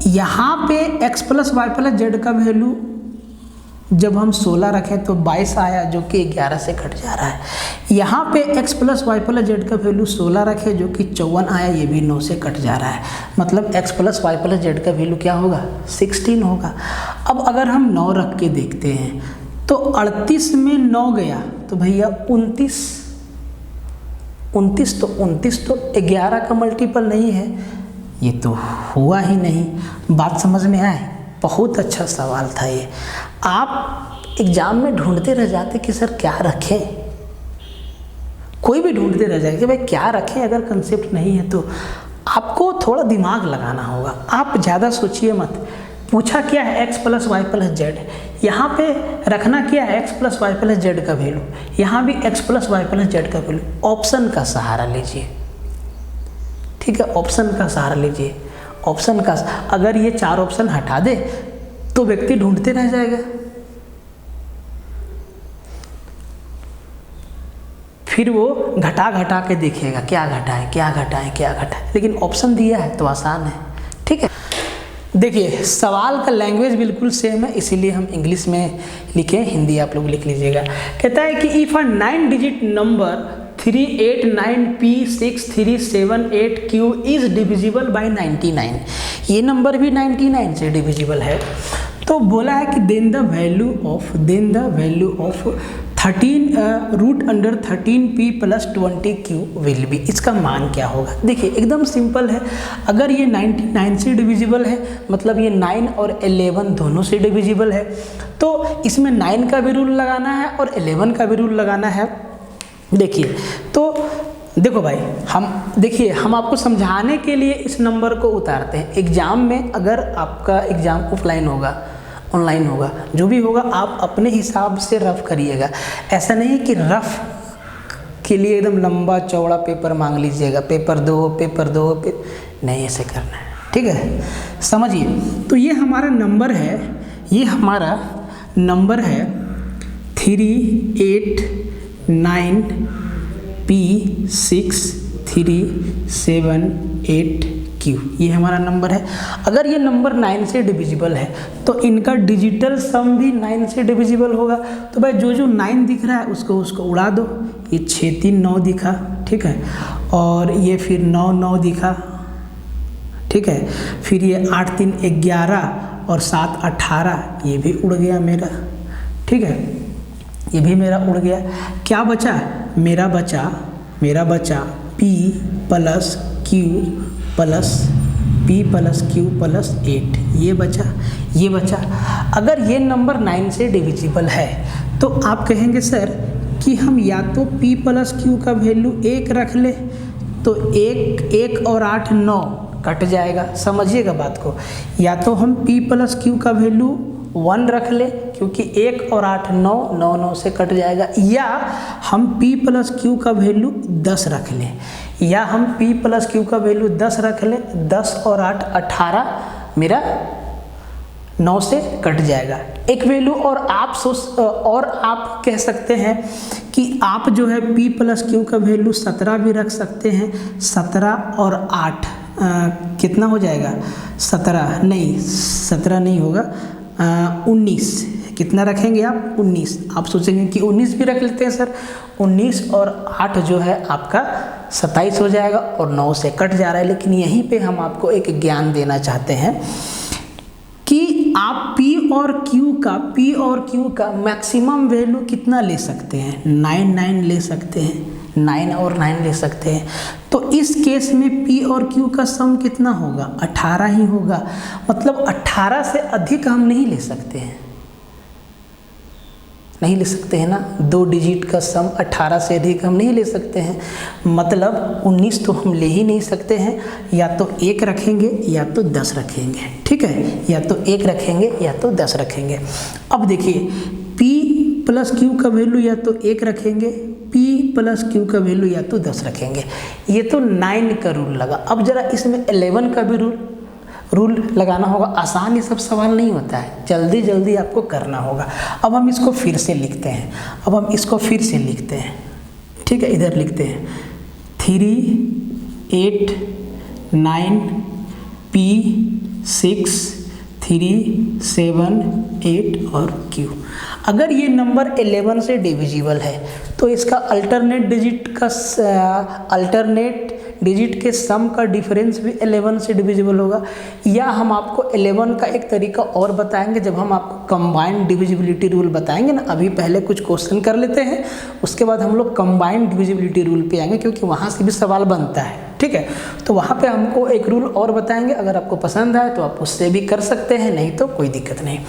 यहाँ पे x plus Y plus Z का वैल्यू जब हम 16 रखें तो 22 आया, जो कि 11 से कट जा रहा है। यहाँ पे x plus Y plus Z का वैल्यू 16 रखें जो कि 54 आया, ये भी 9 से कट जा रहा है। मतलब x plus Y plus Z का वैल्यू क्या होगा, 16 होगा। अब अगर हम 9 रख के देखते हैं तो 38 में 9 गया तो भैया 29 तो 11 का मल्टीपल नहीं है, ये तो हुआ ही नहीं। बात समझ में आए? बहुत अच्छा सवाल था ये। आप एग्जाम में ढूंढते रह जाते कि सर क्या रखें, कोई भी ढूंढते रह जाए कि भाई क्या रखें। अगर कंसेप्ट नहीं है तो आपको थोड़ा दिमाग लगाना होगा, आप ज़्यादा सोचिए मत। पूछा क्या है, x plus Y plus Z, यहाँ पे रखना क्या है, x plus Y plus Z का वैल्यू, यहाँ भी x plus Y plus Z का वैल्यू। ऑप्शन का सहारा लीजिए, ठीक है, ऑप्शन का सहारा लीजिए। ऑप्शन का, अगर ये 4 ऑप्शन हटा दे तो व्यक्ति ढूंढते रह जाएगा, फिर वो घटा के देखेगा क्या घटा है। लेकिन ऑप्शन दिया है तो आसान है, ठीक है। देखिए सवाल का लैंग्वेज बिल्कुल सेम है, इसीलिए हम इंग्लिश में लिखे, हिंदी आप लोग लिख लीजिएगा। कहता है कि if a 9 digit number 389P6378Q is divisible bye 99, ये नंबर भी 99 से डिविजिबल है। तो बोला है कि then the value of 13√13P + 20Q will be, इसका मान क्या होगा। देखिए एकदम सिंपल है, अगर ये 99 से डिविजिबल है मतलब ये 9 और 11 दोनों से डिविजिबल है, तो इसमें 9 का भी रूल लगाना है और 11 का भी रूल लगाना है। देखिए तो देखो भाई, हम आपको समझाने के लिए इस नंबर को उतारते हैं। एग्ज़ाम में अगर आपका एग्ज़ाम ऑफलाइन होगा, ऑनलाइन होगा, जो भी होगा आप अपने हिसाब से रफ करिएगा। ऐसा नहीं कि रफ के लिए एकदम लंबा चौड़ा पेपर मांग लीजिएगा, पेपर दो नहीं, ऐसे करना है, ठीक है, समझिए। तो ये हमारा नंबर है, 389P6378Q, ये हमारा नंबर है। अगर ये नंबर 9 से डिविजिबल है तो इनका डिजिटल सम भी 9 से डिविजिबल होगा। तो भाई जो 9 दिख रहा है उसको उड़ा दो, ये 6 3 9 दिखा, ठीक है, और ये फिर 9 9 दिखा, ठीक है, फिर ये 8 3 11 और 7 18, ये भी उड़ गया मेरा, ठीक है, ये भी मेरा उड़ गया। क्या बचा, मेरा बचा P + Q + 8, ये बचा। अगर ये नंबर 9 से डिविजिबल है तो आप कहेंगे सर कि हम या तो P + Q का वैल्यू 1 रख ले, तो 1 और 8 9 कट जाएगा, समझिएगा बात को। या तो हम P + Q का वैल्यू 1 रख ले, क्योंकि 1 और 8 9 9 9 से कट जाएगा, या हम P + Q का वैल्यू 10 रख लें, 10 और 8 18, मेरा 9 से कट जाएगा एक वैल्यू। और आप कह सकते हैं कि आप जो है P + Q का वैल्यू 17 भी रख सकते हैं। 17 और 8 कितना हो जाएगा, 17 नहीं होगा, 19, कितना रखेंगे आप, 19। आप सोचेंगे कि 19 भी रख लेते हैं सर, 19 और 8 जो है आपका 27 हो जाएगा और 9 से कट जा रहा है। लेकिन यहीं पे हम आपको एक ज्ञान देना चाहते हैं कि आप P और Q का मैक्सिमम वैल्यू कितना ले सकते हैं, 9 ले सकते हैं, 9 और 9 ले सकते हैं। तो इस केस में P और Q का सम कितना होगा, 18 ही होगा। मतलब 18 से अधिक हम नहीं ले सकते हैं, ना, 2 डिजिट का सम 18 से अधिक हम नहीं ले सकते हैं। मतलब 19 तो हम ले ही नहीं सकते हैं, या तो 1 रखेंगे या तो 10 रखेंगे, ठीक है, या तो 1 रखेंगे या तो 10 रखेंगे। अब देखिए P + Q का वैल्यू या तो 1 रखेंगे, P + Q का वैल्यू या तो 10 रखेंगे। ये तो 9 का रूल लगा। अब जरा इसमें 11 का भी रूल लगाना होगा। आसान ये सब सवाल नहीं होता है, जल्दी आपको करना होगा। अब हम इसको फिर से लिखते हैं, ठीक है, इधर लिखते हैं 389P6378 और Q। अगर ये नंबर 11 से डिविजिबल है तो इसका अल्टरनेट डिजिट के सम का डिफरेंस भी 11 से डिविजिबल होगा। या हम आपको 11 का एक तरीका और बताएंगे जब हम आपको कंबाइंड डिविजिबिलिटी रूल बताएंगे ना। अभी पहले कुछ क्वेश्चन कर लेते हैं, उसके बाद हम लोग कंबाइंड डिविजिबिलिटी रूल पे आएंगे, क्योंकि वहाँ से भी सवाल बनता है, ठीक है। तो वहाँ पे हमको एक रूल और बताएंगे, अगर आपको पसंद आए तो आप उससे भी कर सकते हैं, नहीं तो कोई दिक्कत नहीं।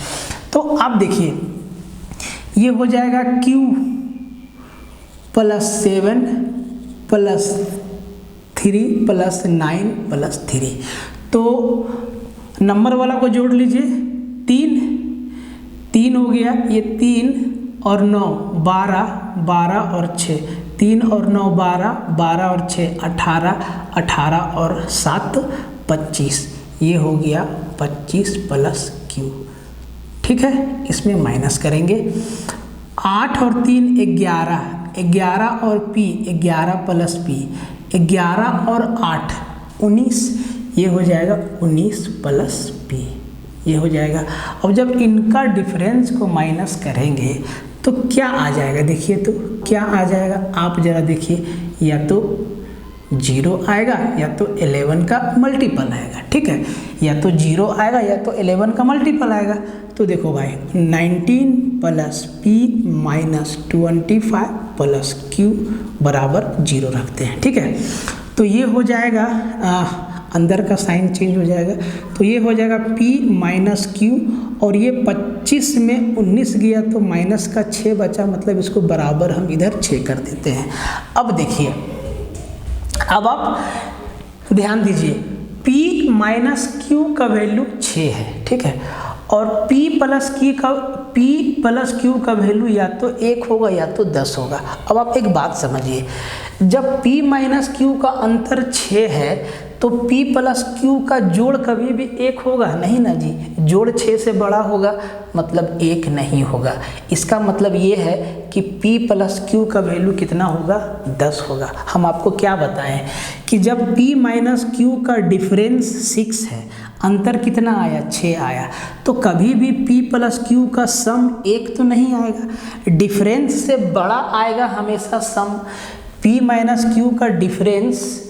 तो आप देखिए ये हो जाएगा Q + 7 + 3 + 9 + 3। तो नंबर वाला को जोड़ लीजिए, 3 हो गया, ये 3 और 9 12 और 6, 3 और 9 12 और 6 18 और 7 25, ये हो गया 25 + Q, ठीक है। इसमें माइनस करेंगे, 8 और 3 11 और P 11 + P 11 और 8 19, ये हो जाएगा 19 + P। ये हो जाएगा। अब जब इनका डिफरेंस को माइनस करेंगे तो क्या आ जाएगा, देखिए तो क्या आ जाएगा, आप ज़रा देखिए, या तो 0 आएगा या तो 11 का मल्टीपल आएगा, ठीक है, या तो 0 आएगा या तो 11 का मल्टीपल आएगा। तो देखो भाई 19 plus p minus 25 plus q बराबर 0 रखते हैं, ठीक है। तो ये हो जाएगा, अंदर का साइन चेंज हो जाएगा, तो ये हो जाएगा p माइनस q, और ये 25 में 19 गया तो माइनस का 6 बचा, मतलब इसको बराबर हम इधर 6 कर देते हैं। अब देखिए, अब आप ध्यान दीजिए, p माइनस q का वैल्यू 6 है, ठीक है, और p प्लस q का वैल्यू या तो 1 होगा या तो 10 होगा। अब आप एक बात समझिए, जब p माइनस q का अंतर 6 है तो p प्लस q का जोड़ कभी भी 1 होगा नहीं ना जी, जोड़ 6 से बड़ा होगा, मतलब 1 नहीं होगा। इसका मतलब ये है कि p प्लस q का वैल्यू कितना होगा, 10 होगा। हम आपको क्या बताएं कि जब p माइनस q का डिफरेंस 6 है, अंतर कितना आया, 6 आया, तो कभी भी p प्लस q का सम 1 तो नहीं आएगा, डिफरेंस से बड़ा आएगा हमेशा सम। p माइनस q का डिफरेंस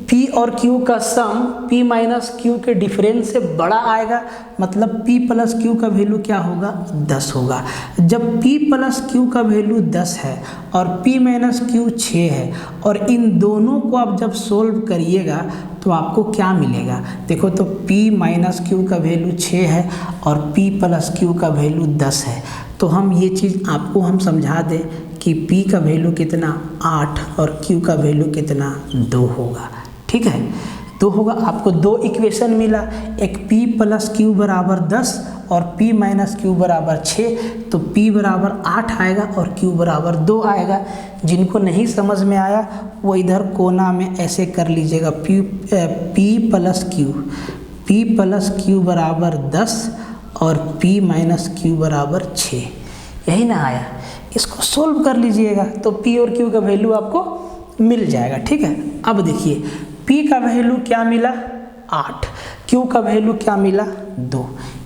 p और q का सम p माइनस q के डिफरेंस से बड़ा आएगा, मतलब p प्लस q का वैल्यू क्या होगा, 10 होगा। जब p प्लस q का वैल्यू 10 है और p माइनस q 6 है, और इन दोनों को आप जब सोल्व करिएगा तो आपको क्या मिलेगा, देखो तो p माइनस q का वैल्यू 6 है और p प्लस q का वैल्यू 10 है। तो हम ये चीज़ आपको हम समझा दें कि p का वैल्यू कितना 8 और q का वैल्यू कितना 2 होगा, ठीक है, 2 होगा। आपको 2 इक्वेशन मिला, एक p प्लस q बराबर 10 और p माइनस q बराबर 6, तो p बराबर 8 आएगा और q बराबर 2 आएगा। जिनको नहीं समझ में आया वो इधर कोना में ऐसे कर लीजिएगा, p प्लस q बराबर 10 और p माइनस q बराबर 6, यही ना आया, इसको सोल्व कर लीजिएगा तो p और q का वैल्यू आपको मिल जाएगा, ठीक है। अब देखिए p का वैल्यू क्या मिला 8, q का वैल्यू क्या मिला 2,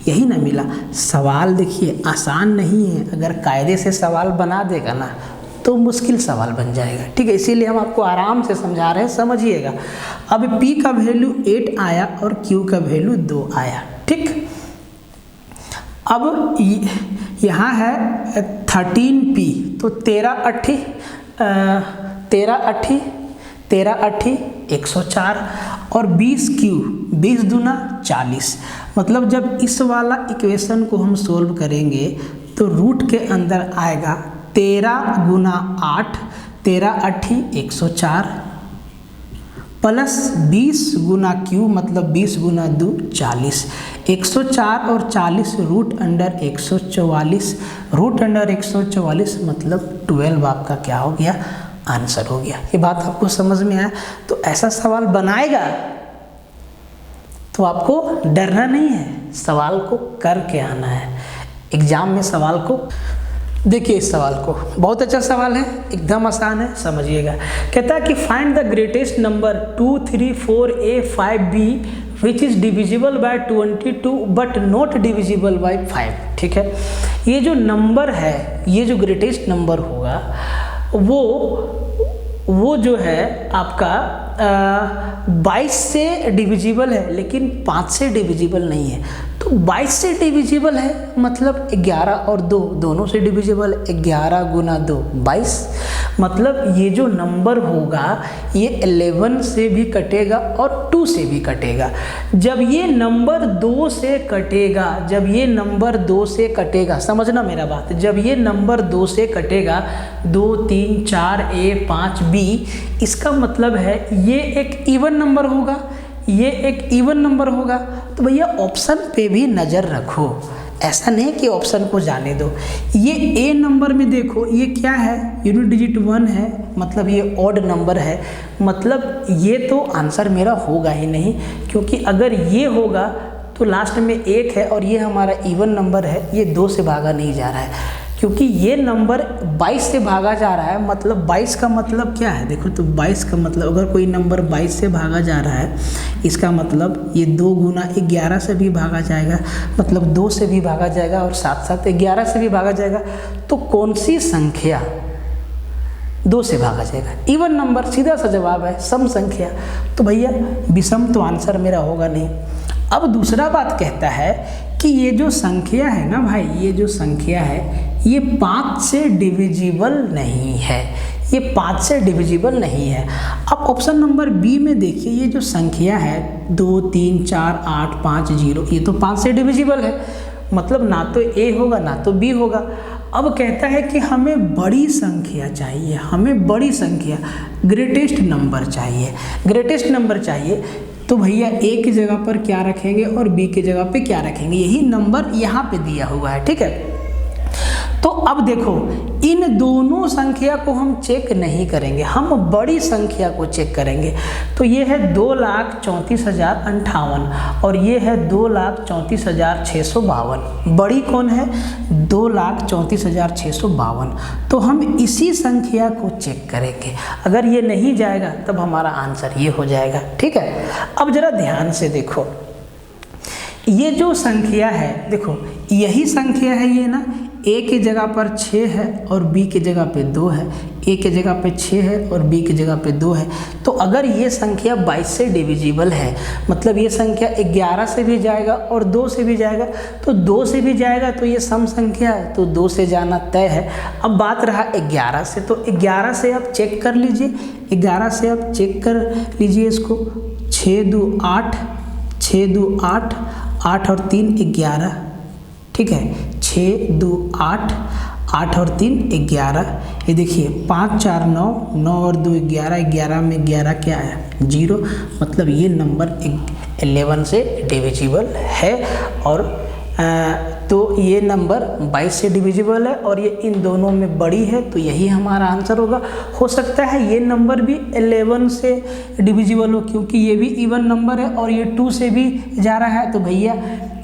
यही ना मिला। सवाल देखिए आसान नहीं है, अगर कायदे से सवाल बना देगा ना तो मुश्किल सवाल बन जाएगा, ठीक है, इसीलिए हम आपको आराम से समझा रहे हैं, समझिएगा। अब p का वैल्यू 8 आया और q का वैल्यू 2 आया, ठीक। अब यहाँ है 13p, तो 13 8 104 और 20q 20 दूना 40, मतलब जब इस वाला इक्वेशन को हम सोल्व करेंगे तो रूट के अंदर आएगा 13 गुना 8, 13 8 104 प्लस 20 गुना q, मतलब 20 गुना 2 40, 104 और 40 रूट अंडर 144, रूट अंडर 144 मतलब 12 आपका क्या हो गया, आंसर हो गया। ये बात आपको समझ में आया। तो ऐसा सवाल बनाएगा तो आपको डरना नहीं है, सवाल को करके आना है। एग्जाम में सवाल को देखिए, इस सवाल को बहुत अच्छा सवाल है, एकदम आसान है, समझिएगा। कहता है कि find the greatest number 2 3 4 a 5 b which is divisible by 22 but not divisible by 5, ठीक है। ये जो नंबर है, ये जो ग्रेटेस्ट नंबर होगा वो जो है आपका 22 से डिविजिबल है लेकिन 5 से डिविजिबल नहीं है। तो 22 से डिविजिबल है मतलब 11 और 2 दोनों से डिविजिबल, 11 गुना 2 22, मतलब ये जो नंबर होगा ये 11 से भी कटेगा और 2 से भी कटेगा। जब ये नंबर 2 से कटेगा, जब ये नंबर 2 से कटेगा, समझना मेरा बात, जब ये नंबर 2 से कटेगा 2 3 4 a 5 b, इसका मतलब है ये एक इवन नंबर होगा, ये एक इवन नंबर होगा। तो भैया ऑप्शन पे भी नज़र रखो, ऐसा नहीं कि ऑप्शन को जाने दो। ये ए नंबर में देखो, ये क्या है, यूनिट डिजिट 1 है, मतलब ये ऑड नंबर है, मतलब ये तो आंसर मेरा होगा ही नहीं, क्योंकि अगर ये होगा तो लास्ट में 1 है और ये हमारा इवन नंबर है, ये 2 से भागा नहीं जा रहा है। क्योंकि ये नंबर 22 से भागा जा रहा है, मतलब 22 का मतलब क्या है, देखो तो 22 का मतलब अगर कोई नंबर 22 से भागा जा रहा है, इसका मतलब ये 2 गुना 11 से भी भागा जाएगा, मतलब 2 से भी भागा जाएगा और साथ साथ 11 से भी भागा जाएगा। तो कौन सी संख्या 2 से भागा जाएगा? इवन नंबर, सीधा सा जवाब है सम संख्या। तो भैया विषम तो आंसर मेरा होगा नहीं। अब दूसरा बात कहता है कि ये जो संख्या है ना भाई, ये जो संख्या है ये 5 से डिविजिबल नहीं है, ये 5 से डिविजिबल नहीं है। अब ऑप्शन नंबर बी में देखिए, ये जो संख्या है 2 3 4 8 5 0, ये तो 5 से डिविजिबल है, मतलब ना तो ए होगा ना तो बी होगा। अब कहता है कि हमें बड़ी संख्या चाहिए, हमें बड़ी संख्या, ग्रेटेस्ट नंबर चाहिए, ग्रेटेस्ट नंबर चाहिए। तो भैया ए की जगह पर क्या रखेंगे और बी की जगह पे क्या रखेंगे? यही नंबर यहाँ पे दिया हुआ है, ठीक है। तो अब देखो, इन दोनों संख्या को हम चेक नहीं करेंगे, हम बड़ी संख्या को चेक करेंगे। तो ये है 2,34,058 और ये है 2,34,652। बड़ी कौन है? 2,34,652। तो हम इसी संख्या को चेक करेंगे, अगर ये नहीं जाएगा तब हमारा आंसर ये हो जाएगा, ठीक है। अब जरा ध्यान से देखो, ये जो संख्या है, देखो यही संख्या है ये ना, ए की जगह पर 6 है और बी की जगह पे 2 है, ए की जगह पे 6 है और बी की जगह पे 2 है। तो अगर ये संख्या 22 से डिविजिबल है, मतलब ये संख्या 11 से भी जाएगा और 2 से भी जाएगा, तो 2 से भी जाएगा तो ये सम संख्या है, तो 2 से जाना तय है। अब बात रहा 11 से, तो 11 से आप चेक कर लीजिए, 11 से आप चेक कर लीजिए इसको, 6 2 8, 6 2 8, 8 और 3 11, ठीक है, 6 2 8, 8 और 3 11। ये देखिए 5 4 9, 9 और 2 11, 11 में 11 क्या है? 0, मतलब ये नंबर 11 से डिविजिबल है। और तो ये नंबर 22 से डिविजिबल है और ये इन दोनों में बड़ी है, तो यही हमारा आंसर होगा। हो सकता है ये नंबर भी 11 से डिविजिबल हो, क्योंकि ये भी इवन नंबर है और ये 2 से भी जा रहा है, तो भैया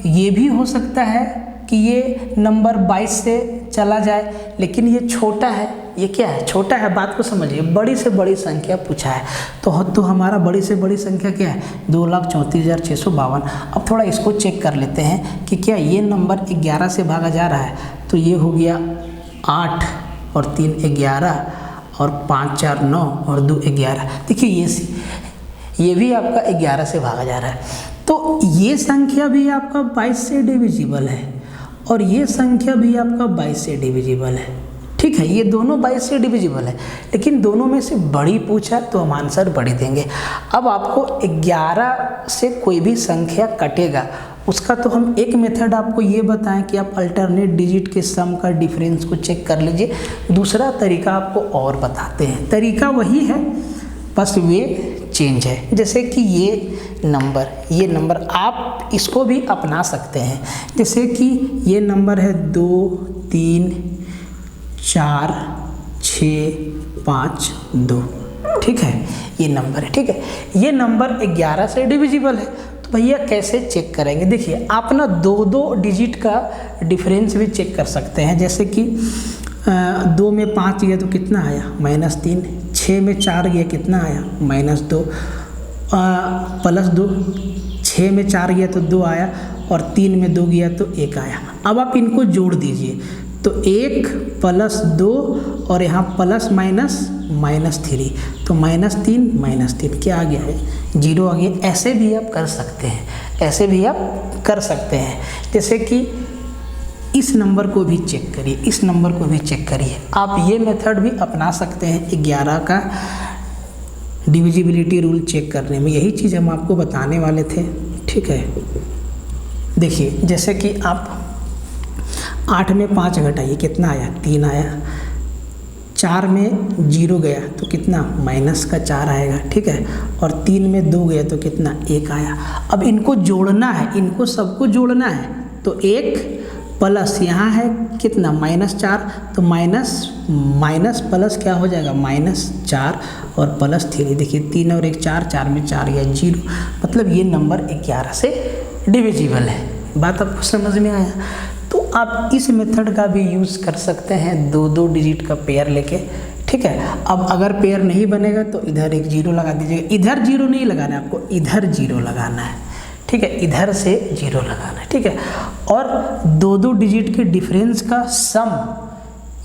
ये भी हो सकता है कि ये नंबर 22 से चला जाए, लेकिन ये छोटा है। ये क्या है? छोटा है। बात को समझिए, बड़ी से बड़ी संख्या पूछा है, तो हमारा बड़ी से बड़ी संख्या क्या है? 2,34,652। अब थोड़ा इसको चेक कर लेते हैं कि क्या ये नंबर 11 से भागा जा रहा है। तो ये हो गया 8 और 3 11 और 5 4 9 और 2 11। देखिए ये भी आपका 11 से भागा जा रहा है, तो ये संख्या भी आपका 22 से डिविजिबल है और ये संख्या भी आपका 22 से डिविजिबल है, ठीक है। ये दोनों 22 से डिविजिबल है, लेकिन दोनों में से बड़ी पूछा तो हम आंसर बड़ी देंगे। अब आपको 11 से कोई भी संख्या कटेगा, उसका तो हम एक मेथड आपको ये बताएं कि आप अल्टरनेट डिजिट के सम का डिफरेंस को चेक कर लीजिए। दूसरा तरीका आपको और बताते हैं, तरीका वही है, बस वे चेंज है। जैसे कि ये नंबर आप इसको भी अपना सकते हैं। जैसे कि ये नंबर है 2 3 4 6 5 2, ठीक है, ये नंबर है, ठीक है। ये नंबर 11 से डिविजिबल है, तो भैया कैसे चेक करेंगे? देखिए आप ना 2 डिजिट का डिफरेंस भी चेक कर सकते हैं। जैसे कि 2 में 5 गया तो कितना आया? -3। 6 में 4 गया कितना आया? -2 +2। 6 में 4 गया तो 2 आया और 3 में 2 गया तो 1 आया। अब आप इनको जोड़ दीजिए, तो 1 + 2 और यहाँ प्लस माइनस -3, तो -3 -3 क्या आ गया है? 0 आ गया। ऐसे भी आप कर सकते हैं, ऐसे भी आप कर सकते हैं। जैसे कि इस नंबर को भी चेक करिए, इस नंबर को भी चेक करिए। आप ये मेथड भी अपना सकते हैं 11 का डिविजिबिलिटी रूल चेक करने में। यही चीज़ हम आपको बताने वाले थे, ठीक है। देखिए जैसे कि आप 8 में 5 घटाइए, कितना आया? 3 आया। 4 में 0 गया तो कितना? -4 आएगा, ठीक है। और 3 में 2 गया तो कितना? 1 आया। अब इनको जोड़ना है, इनको सबको जोड़ना है, तो 1 प्लस यहाँ है कितना? -4, तो माइनस प्लस क्या हो जाएगा? -4 और +3। देखिए 3 और 1 4, 4 में 4 या 0, मतलब ये नंबर 11 से डिविजिबल है। बात आपको समझ में आया? तो आप इस मेथड का भी यूज़ कर सकते हैं, 2-2 डिजिट का पेयर लेके, ठीक है। अब अगर पेयर नहीं बनेगा तो इधर एक जीरो लगा दीजिएगा, इधर जीरो नहीं लगाना है आपको, इधर जीरो लगाना है, ठीक है, इधर से जीरो लगाना है, ठीक है। और 2-2 डिजिट के डिफरेंस का सम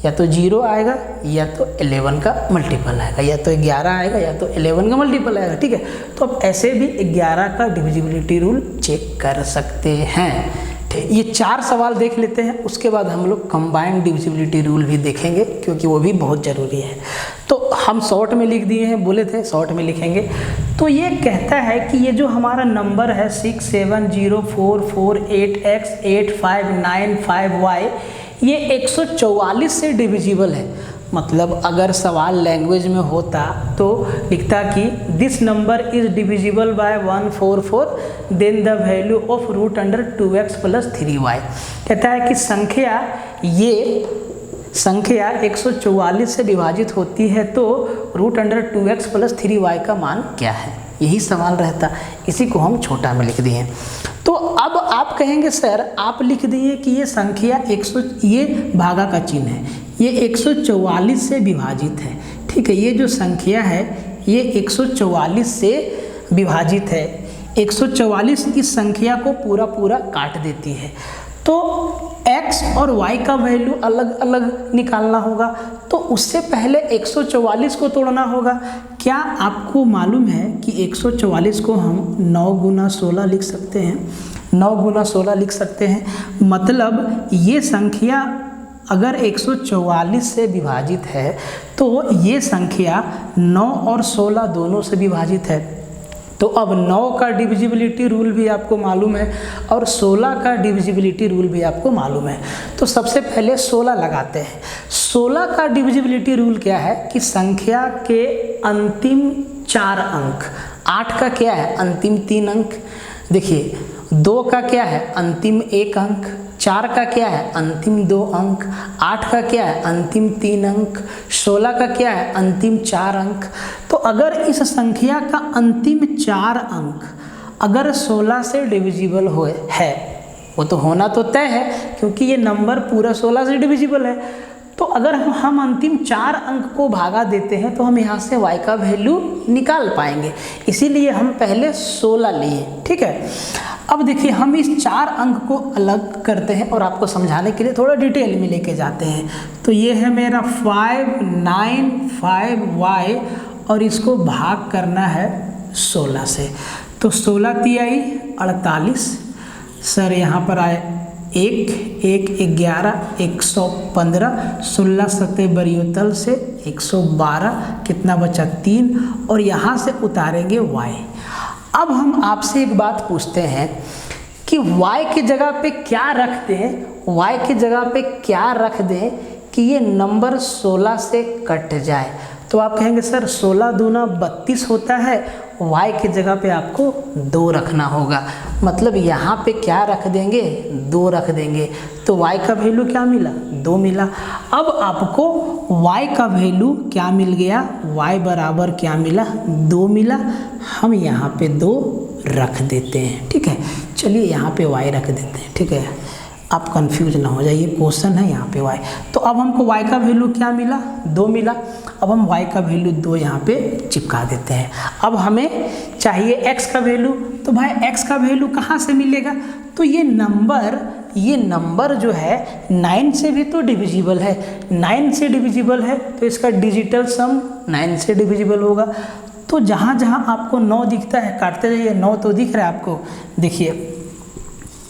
या तो जीरो आएगा या तो 11 का मल्टीपल आएगा, या तो 11 आएगा या तो 11 का मल्टीपल आएगा, ठीक है। तो आप ऐसे भी 11 का डिविजिबिलिटी रूल चेक कर सकते हैं। ठीक, ये 4 सवाल देख लेते हैं, उसके बाद हम लोग कंबाइंड डिविजिबिलिटी रूल भी देखेंगे, क्योंकि वो भी बहुत ज़रूरी है। तो हम शॉर्ट में लिख दिए हैं, बोले थे शॉर्ट में लिखेंगे। तो ये कहता है कि ये जो हमारा नंबर है 67044885895y, ये 144 से डिविजिबल है। मतलब अगर सवाल लैंग्वेज में होता तो लिखता कि this number is divisible by 144, then the value of root under 2x + 3y। कहता है कि संख्या 144 से विभाजित होती है तो रूट अंडर 2x + 3y का मान क्या है, यही सवाल रहता। इसी को हम छोटा में लिख दिए। तो अब आप कहेंगे सर आप लिख दिए कि ये संख्या ये भागा का चिन्ह है, ये 144 से विभाजित है, ठीक है। ये जो संख्या है ये 144 से विभाजित है, 144 इस संख्या को पूरा काट देती है। तो x और y का वैल्यू अलग अलग निकालना होगा, तो उससे पहले 144 को तोड़ना होगा। क्या आपको मालूम है कि 144 को हम 9 × 16 लिख सकते हैं, 9 × 16 लिख सकते हैं। मतलब ये संख्या अगर 144 से विभाजित है तो ये संख्या 9 और 16 दोनों से विभाजित है। तो अब 9 का डिविजिबिलिटी रूल भी आपको मालूम है और 16 का डिविजिबिलिटी रूल भी आपको मालूम है। तो सबसे पहले 16 लगाते हैं। 16 का डिविजिबिलिटी रूल क्या है कि संख्या के अंतिम 4 अंक, 8 का क्या है अंतिम 3 अंक, देखिए 2 का क्या है अंतिम 1 अंक, 4 का क्या है अंतिम 2 अंक, 8 का क्या है अंतिम 3 अंक, 16 का क्या है अंतिम 4 अंक। तो अगर इस संख्या का अंतिम 4 अंक अगर 16 से डिविजिबल है, वो तो होना तो तय है क्योंकि ये नंबर पूरा 16 से डिविजिबल है। तो अगर हम अंतिम 4 अंक को भागा देते हैं तो हम यहाँ से y का वैल्यू निकाल पाएंगे, इसीलिए हम पहले 16 लिए, ठीक है। अब देखिए हम इस 4 अंक को अलग करते हैं और आपको समझाने के लिए थोड़ा डिटेल में लेके जाते हैं। तो ये है मेरा 595y और इसको भाग करना है 16 से। तो 16 तिहाई 48, सर यहाँ पर आए 1 1 11 115, 16 सत्ते बरियोतल से 112, कितना बचा 3, और यहाँ से उतारेंगे y। अब हम आपसे एक बात पूछते हैं कि y की जगह पे क्या रख दें, y की जगह पे क्या रख दें कि ये नंबर 16 से कट जाए। तो आप कहेंगे सर 16 दूना 32 होता है, y की जगह पे आपको 2 रखना होगा। मतलब यहाँ पे क्या रख देंगे 2 रख देंगे, तो y का वैल्यू क्या मिला 2 मिला। अब आपको y का वैल्यू क्या मिल गया, y बराबर क्या मिला 2 मिला। हम यहाँ पे 2 रख देते हैं, ठीक है। चलिए यहाँ पे y रख देते हैं, ठीक है, आप कंफ्यूज ना हो जाइए, क्वेश्चन है यहाँ पे y। तो अब हमको y का वैल्यू क्या मिला 2 मिला। अब हम y का वैल्यू 2 यहाँ पे चिपका देते हैं। अब हमें चाहिए x का वैल्यू, तो भाई x का वैल्यू कहाँ से मिलेगा, तो ये नंबर जो है 9 से भी तो डिविजिबल है, 9 से डिविजिबल है तो इसका डिजिटल सम 9 से डिविजिबल होगा। तो जहाँ जहाँ आपको 9 दिखता है काटते जाइए, 9 तो दिख रहा है आपको, देखिए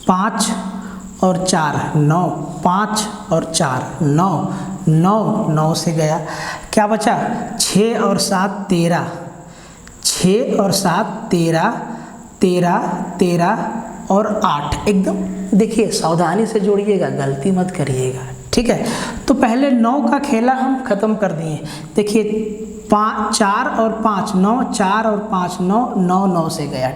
5 और 4 9, 5 और 4 9, 9 9 से गया, क्या बचा 6 और 7 13, 6 और 7 13, 13 13 और 8। एकदम देखिए सावधानी से जोड़िएगा, गलती मत करिएगा, ठीक है। तो पहले 9 का खेला हम खत्म कर दिए। देखिए 4 और 5 9, 4 और 5 9, 9 9 से गया,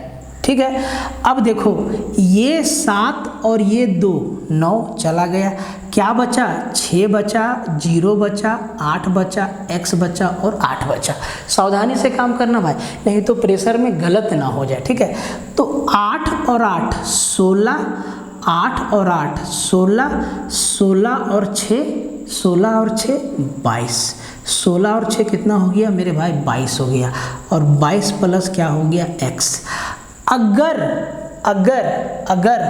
ठीक है। अब देखो ये 7 और ये 2 9 चला गया, क्या बचा 6 बचा, 0 बचा, 8 बचा, x बचा और 8 बचा। सावधानी से काम करना भाई, नहीं तो प्रेशर में गलत ना हो जाए, ठीक है। तो 8 और 8 16 8 और 8 16, 16 और 6 16 और 6 22, 16 और 6 कितना हो गया मेरे भाई 22 हो गया, और 22 प्लस क्या हो गया x। अगर अगर अगर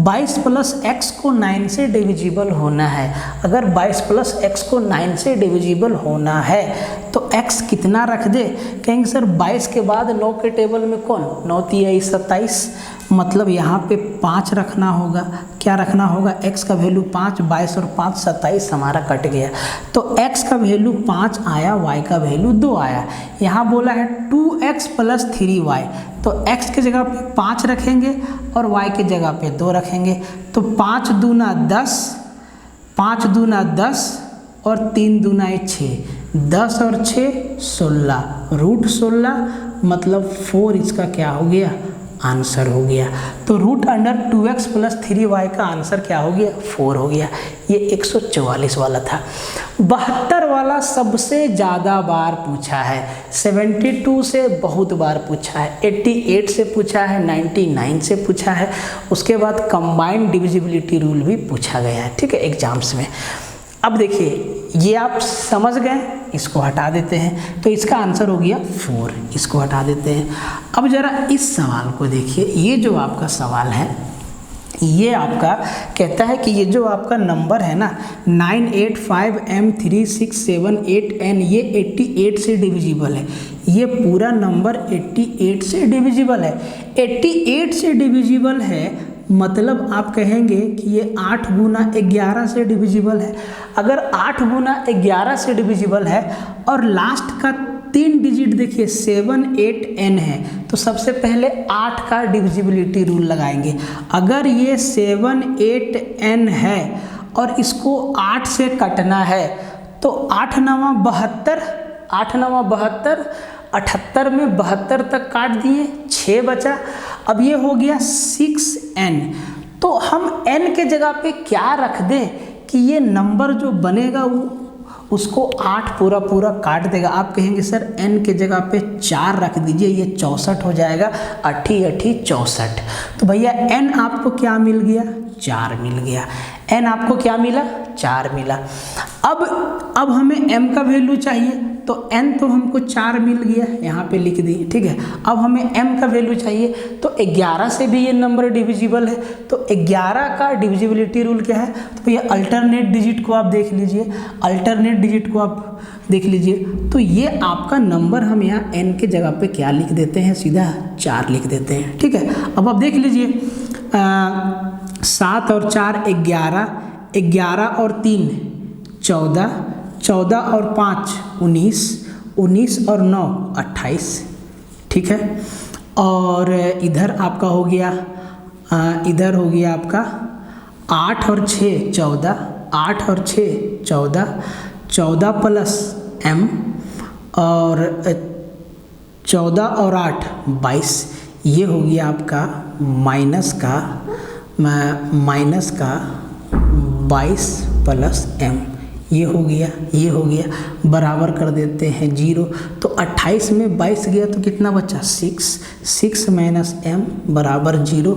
22 प्लस x को 9 से डिविजिबल होना है, अगर 22 प्लस x को 9 से डिविजिबल होना है तो x कितना रख दे, कहेंगे सर 22 के बाद 9 के टेबल में कौन, 9 3 27, मतलब यहाँ पे 5 रखना होगा। क्या रखना होगा, x का वैल्यू 5, 22 और 5 27 हमारा कट गया, तो x का वैल्यू 5 आया, y का वैल्यू 2 आया। यहाँ बोला है 2x प्लस 3y, तो x के जगह पे 5 रखेंगे और y के जगह पे 2 रखेंगे, तो 5 दूना 10, 5 दूना 10 और 3 दूना 6, 10 और 6 16, रूट 16 मतलब 4 इसका क्या हो गया, आंसर हो गया। तो root under 2x plus 3y का आंसर क्या हो गया, 4 हो गया। ये 144 वाला था। 72 वाला सबसे ज़्यादा बार पूछा है, 72 से बहुत बार पूछा है, 88 से पूछा है, 99 से पूछा है, उसके बाद कंबाइंड डिविजिबिलिटी रूल भी पूछा गया है, ठीक है, एग्जाम्स में। अब देखिए ये आप समझ गए, इसको हटा देते हैं, तो इसका आंसर हो गया 4, इसको हटा देते हैं। अब जरा इस सवाल को देखिए, ये जो आपका सवाल है ये आपका कहता है कि ये जो आपका नंबर है ना 985M3678N, ये 88 से डिविजिबल है, ये पूरा नंबर 88 से डिविजिबल है। 88 से डिविजिबल है मतलब आप कहेंगे कि ये 8 गुना 11 से डिविजिबल है। अगर 8 गुना 11 से डिविजिबल है और लास्ट का 3 डिजिट देखिए 7 8 N है, तो सबसे पहले 8 का डिविजिबिलिटी रूल लगाएंगे। अगर ये 7 8 N है और इसको 8 से कटना है तो 8 9 72, 8 9 72, 78 में 72 तक काट दिए, 6 बचा। अब ये हो गया 6N, तो हम N के जगह पे क्या रख दें कि ये नंबर जो बनेगा वो उसको 8 पूरा पूरा काट देगा। आप कहेंगे सर N के जगह पे 4 रख दीजिए, ये 64 हो जाएगा, 8 8 64। तो भैया N आपको क्या मिल गया, 4 मिल गया। N आपको क्या मिला, 4 मिला। अब हमें M का वैल्यू चाहिए, तो N तो हमको 4 मिल गया, यहाँ पे लिख दिए, ठीक है। अब हमें M का वैल्यू चाहिए, तो 11 से भी ये नंबर डिविजिबल है, तो 11 का डिविजिबिलिटी रूल क्या है, तो भैया अल्टरनेट डिजिट को आप देख लीजिए, अल्टरनेट डिजिट को आप देख लीजिए, तो ये आपका नंबर हम यहाँ N के जगह पे क्या लिख देते हैं, सीधा 4 लिख देते हैं, ठीक है। अब आप देख लीजिए 7 और 4 11, 11 और 3 14, 14 और 5 19, 19 और 9 28, ठीक है। और इधर आपका हो गया, इधर हो गया आपका 8 और 6 14, 8 और 6 14, 14 प्लस M और 14 और 8 22, ये हो गया आपका माइनस का 22 प्लस M, ये हो गया बराबर कर देते हैं 0। तो 28 में 22 गया तो कितना बचा, 6 माइनस M बराबर 0।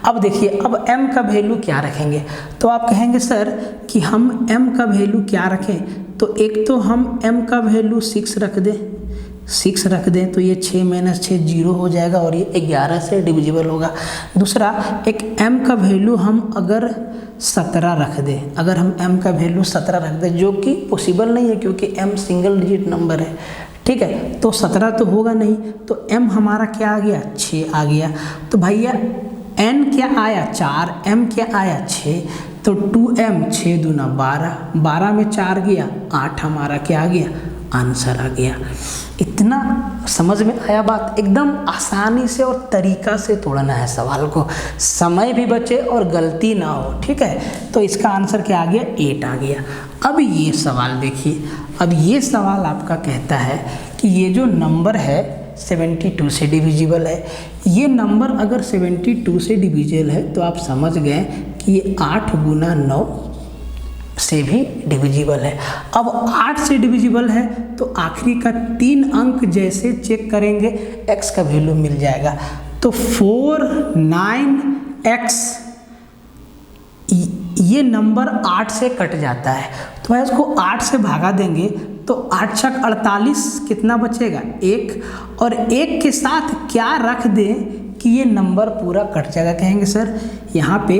अब देखिए अब M का वैल्यू क्या रखेंगे, तो आप कहेंगे सर कि हम M का वैल्यू क्या रखें, तो एक तो हम M का वैल्यू 6 रख दें, तो ये 6 माइनस 6 0 हो जाएगा और ये 11 से डिविजिबल होगा। दूसरा एक M का वैल्यू हम अगर 17 रख दें, अगर हम M का वैल्यू 17 रख दें, जो कि पॉसिबल नहीं है क्योंकि M सिंगल डिजिट नंबर है, ठीक है, तो 17 तो होगा नहीं, तो M हमारा क्या आ गया, 6 आ गया। तो भैया N क्या आया, 4, M क्या आया, 6, तो 2M 6 दूना 12, 12 में 4 गया 8, हमारा क्या आ गया, आंसर आ गया। इतना समझ में आया बात, एकदम आसानी से और तरीका से तोड़ना है सवाल को, समय भी बचे और गलती ना हो, ठीक है। तो इसका आंसर क्या आ गया, 8 आ गया। अब ये सवाल देखिए, अब ये सवाल आपका कहता है कि ये जो नंबर है 72 से डिविजिबल है, ये नंबर अगर 72 से डिविजिबल है तो आप समझ गए कि ये 8 गुना 9 से भी डिविजिबल है। अब 8 से डिविजिबल है तो आखिरी का 3 अंक जैसे चेक करेंगे x का वैल्यू मिल जाएगा। तो 4 9x ये नंबर 8 से कट जाता है, तो भाई इसको 8 से भागा देंगे तो 8 छक 48, कितना बचेगा 1, और 1 के साथ क्या रख दें कि ये नंबर पूरा कट जाएगा। कहेंगे सर यहाँ पे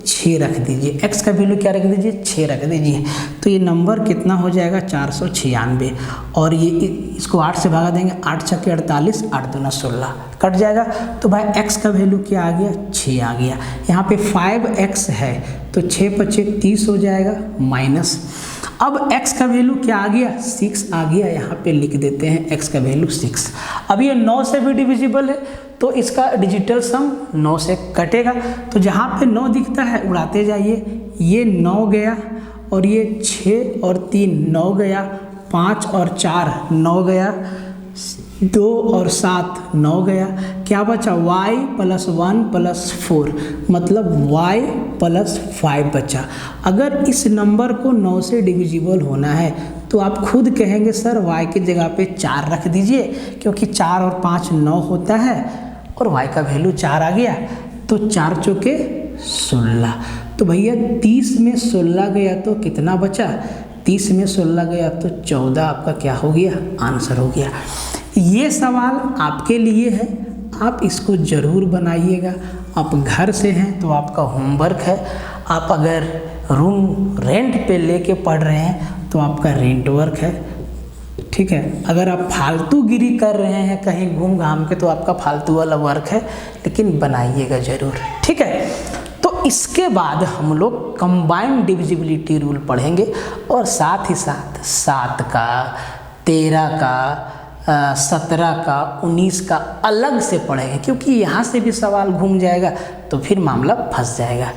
6 रख दीजिए, x का वैल्यू क्या रख दीजिए 6 रख दीजिए, तो ये नंबर कितना हो जाएगा 496, और ये इसको 8 से भागा देंगे, 8 छक 48, 8 दूना 16 कट जाएगा। तो भाई x का वैल्यू क्या आ गया 6 आ गया। यहाँ पे 5x है तो 6 पचे 30 हो जाएगा माइनस, अब x का वैल्यू क्या आ गया 6 आ गया, यहाँ पे लिख देते हैं x का वैल्यू 6। अब ये 9 से भी डिविजिबल है तो इसका डिजिटल सम 9 से कटेगा, तो जहाँ पे 9 दिखता है उड़ाते जाइए, ये 9 गया और ये 6 और 3 9 गया, 5 और 4 9 गया, 2 और 7 9 गया, क्या बचा y + 1 + 4 मतलब y + 5 बचा। अगर इस नंबर को 9 से डिविजिबल होना है तो आप खुद कहेंगे सर y की जगह पे 4 रख दीजिए, क्योंकि 4 और 5 9 होता है और y का वैल्यू 4 आ गया, तो 4 चौके 16। तो भैया 30 में 16 गया तो कितना बचा, 30 में 16 गया तो 14 आपका क्या हो गया आंसर हो गया। ये सवाल आपके लिए है, आप इसको ज़रूर बनाइएगा। आप घर से हैं तो आपका होमवर्क है, आप अगर रूम रेंट पे लेके पढ़ रहे हैं तो आपका रेंट वर्क है, ठीक है। अगर आप फालतू गिरी कर रहे हैं कहीं घूम घाम के तो आपका फालतू वाला वर्क है, लेकिन बनाइएगा ज़रूर, ठीक है। तो इसके बाद हम लोग कंबाइंड डिविजिबिलिटी रूल पढ़ेंगे और साथ ही साथ 7 का 13 का 17 का 19 का अलग से पढ़ेंगे, क्योंकि यहाँ से भी सवाल घूम जाएगा तो फिर मामला फंस जाएगा।